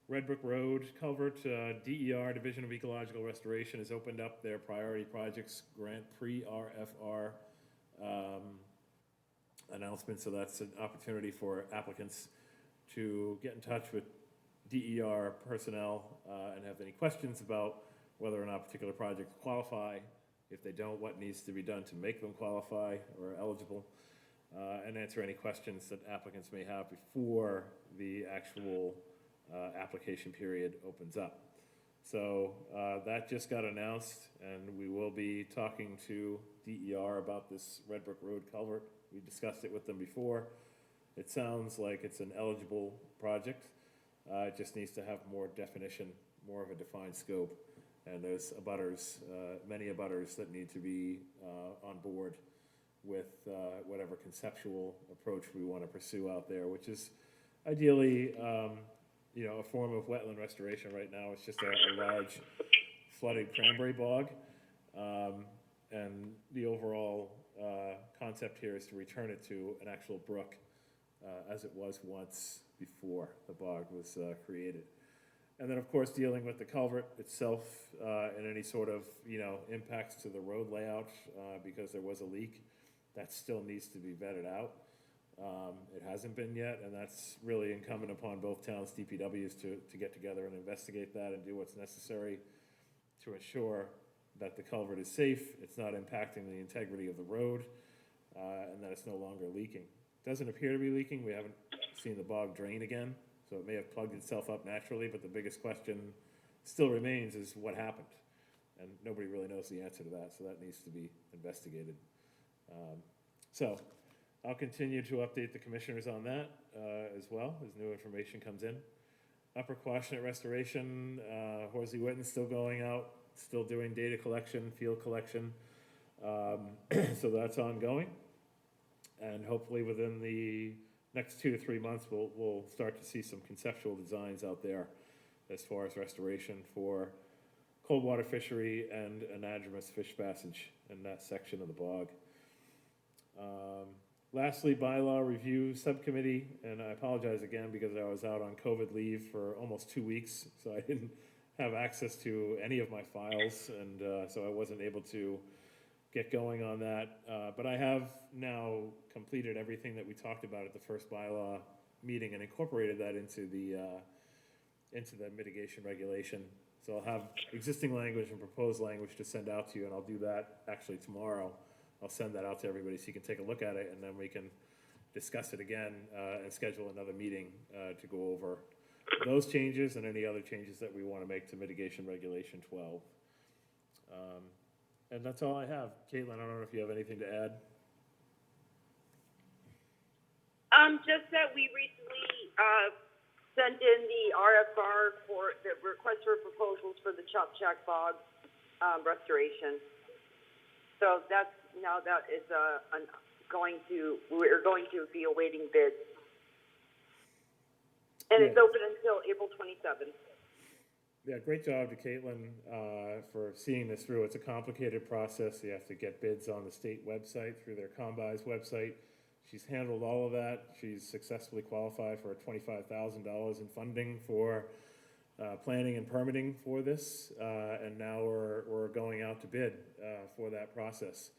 Red Brook Road culvert, DER, Division of Ecological Restoration, has opened up their priority projects grant pre-RFR announcement, so that's an opportunity for applicants to get in touch with DER personnel and have any questions about whether or not particular projects qualify. If they don't, what needs to be done to make them qualify or eligible, and answer any questions that applicants may have before the actual application period opens up. So that just got announced, and we will be talking to DER about this Red Brook Road culvert. We discussed it with them before. It sounds like it's an eligible project. It just needs to have more definition, more of a defined scope. And there's abutters, many abutters that need to be on board with whatever conceptual approach we want to pursue out there, which is ideally, a form of wetland restoration right now. It's just a large flooded cranberry bog. And the overall concept here is to return it to an actual brook as it was once before the bog was created. And then, of course, dealing with the culvert itself and any sort of, impacts to the road layout because there was a leak. That still needs to be vetted out. It hasn't been yet, and that's really incumbent upon both towns' DPWs to get together and investigate that and do what's necessary to ensure that the culvert is safe, it's not impacting the integrity of the road, and that it's no longer leaking. It doesn't appear to be leaking. We haven't seen the bog drain again, so it may have plugged itself up naturally, but the biggest question still remains is what happened. And nobody really knows the answer to that, so that needs to be investigated. So I'll continue to update the commissioners on that as well as new information comes in. Upper Quashnet Restoration, Horsley Witten's still going out, still doing data collection, field collection. So that's ongoing. And hopefully within the next 2 to 3 months, we'll start to see some conceptual designs out there as far as restoration for cold water fishery and anadromous fish passage in that section of the bog. Lastly, bylaw review subcommittee, and I apologize again because I was out on COVID leave for almost 2 weeks, so I didn't have access to any of my files, and so I wasn't able to get going on that. But I have now completed everything that we talked about at the first bylaw meeting and incorporated that into the mitigation regulation. So I'll have existing language and proposed language to send out to you, and I'll do that actually tomorrow. I'll send that out to everybody so you can take a look at it, and then we can discuss it again and schedule another meeting to go over those changes and any other changes that we want to make to mitigation regulation 12. And that's all I have. Caitlin, I don't know if you have anything to add. Just that we recently sent in the RFR for the request for proposals for the Chop Shack Bog restoration. So that's now that is we're going to be awaiting bids, and it's open until April 27th. Yeah, great job to Caitlin for seeing this through. It's a complicated process. You have to get bids on the state website through their Combis website. She's handled all of that. She's successfully qualified for $25,000 in funding for planning and permitting for this, and now we're going out to bid for that process.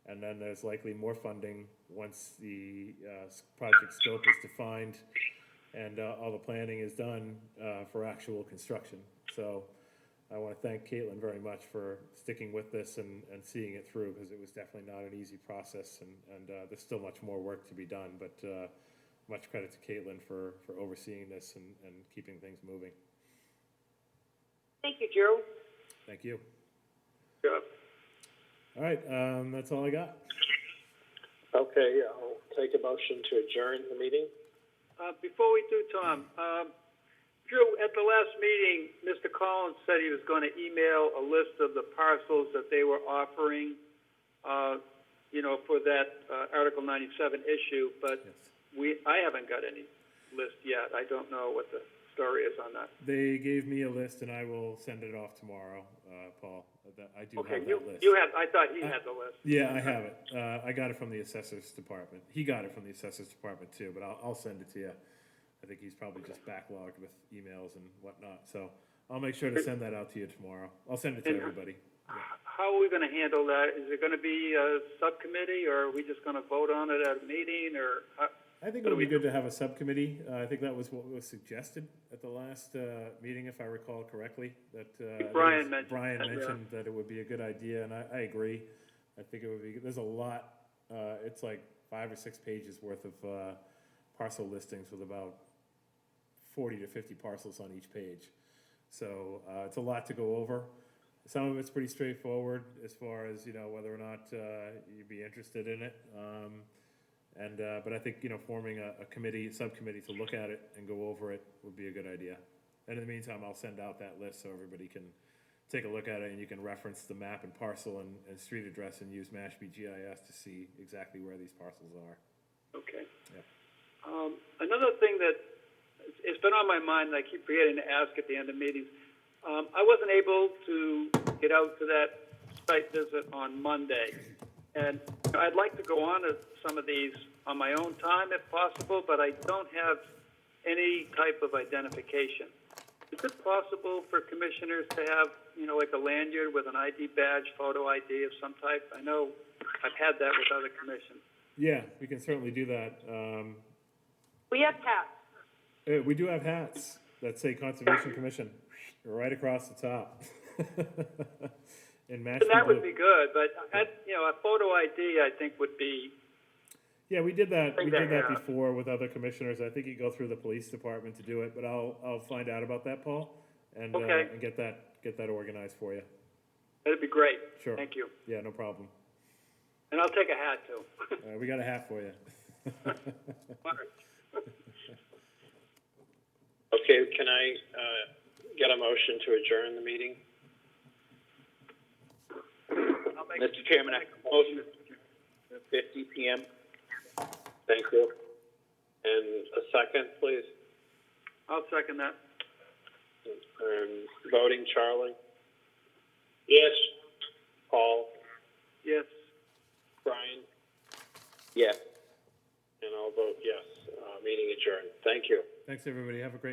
And then there's likely more funding once the project scope is defined and all the planning is done for actual construction. So I want to thank Caitlin very much for sticking with this and seeing it through, because it was definitely not an easy process, and there's still much more work to be done, but much credit to Caitlin for overseeing this and keeping things moving. Thank you, Drew. Thank you. Yep. All right, that's all I got. Okay, I'll take a motion to adjourn the meeting. Before we do, Tom, Drew, at the last meeting, Mr. Collins said he was going to email a list of the parcels that they were offering, for that Article 97 issue, but yes. I haven't got any list yet. I don't know what the story is on that. They gave me a list, and I will send it off tomorrow, Paul. I do have that list. I thought you had the list. Yeah, I have it. I got it from the assessor's department. He got it from the assessor's department too, but I'll send it to you. I think he's probably just backlogged with emails and whatnot. So I'll make sure to send that out to you tomorrow. I'll send it to everybody. Yeah. How are we going to handle that? Is it going to be a subcommittee, or are we just going to vote on it at a meeting, or? I think it would be good to have a subcommittee. I think that was what was suggested at the last meeting, if I recall correctly. That Brian mentioned that it would be a good idea, and I agree. I think it would be. There's a lot. It's like 5 or 6 pages worth of parcel listings with about 40 to 50 parcels on each page. So it's a lot to go over. Some of it's pretty straightforward as far as whether or not you'd be interested in it. But I think, forming a subcommittee to look at it and go over it would be a good idea. And in the meantime, I'll send out that list so everybody can take a look at it, and you can reference the map and parcel and street address and use Mashpee GIS to see exactly where these parcels are. Okay. Yep. Another thing that it's been on my mind, and I keep forgetting to ask at the end of meetings. I wasn't able to get out to that site visit on Monday, and I'd like to go on to some of these on my own time if possible, but I don't have any type of identification. Is it possible for commissioners to have, like a lanyard with an ID badge, photo ID of some type? I know I've had that with other commissions. Yeah, we can certainly do that. We have hats. We do have hats that say Conservation Commission right across the top. In Mashpee And that would blue. be good, but a photo ID I think would be. Yeah, we did that. We did that yeah. before with other commissioners. I think you go through the police department to do it, but I'll find out about that, Paul, and Okay. and get that organized for you. That'd be great. Sure. Thank you. Yeah, no problem. And I'll take a hat too. We got a hat for you. Okay, can I, get a motion to adjourn the meeting? Mr. Chairman, I motion 50 p.m. Thank you. And a second, please. I'll second that. Voting, Charlie? Yes. Paul? Yes. Brian? Yes. And I'll vote yes. Meeting adjourned. Thank you. Thanks, everybody. Have a great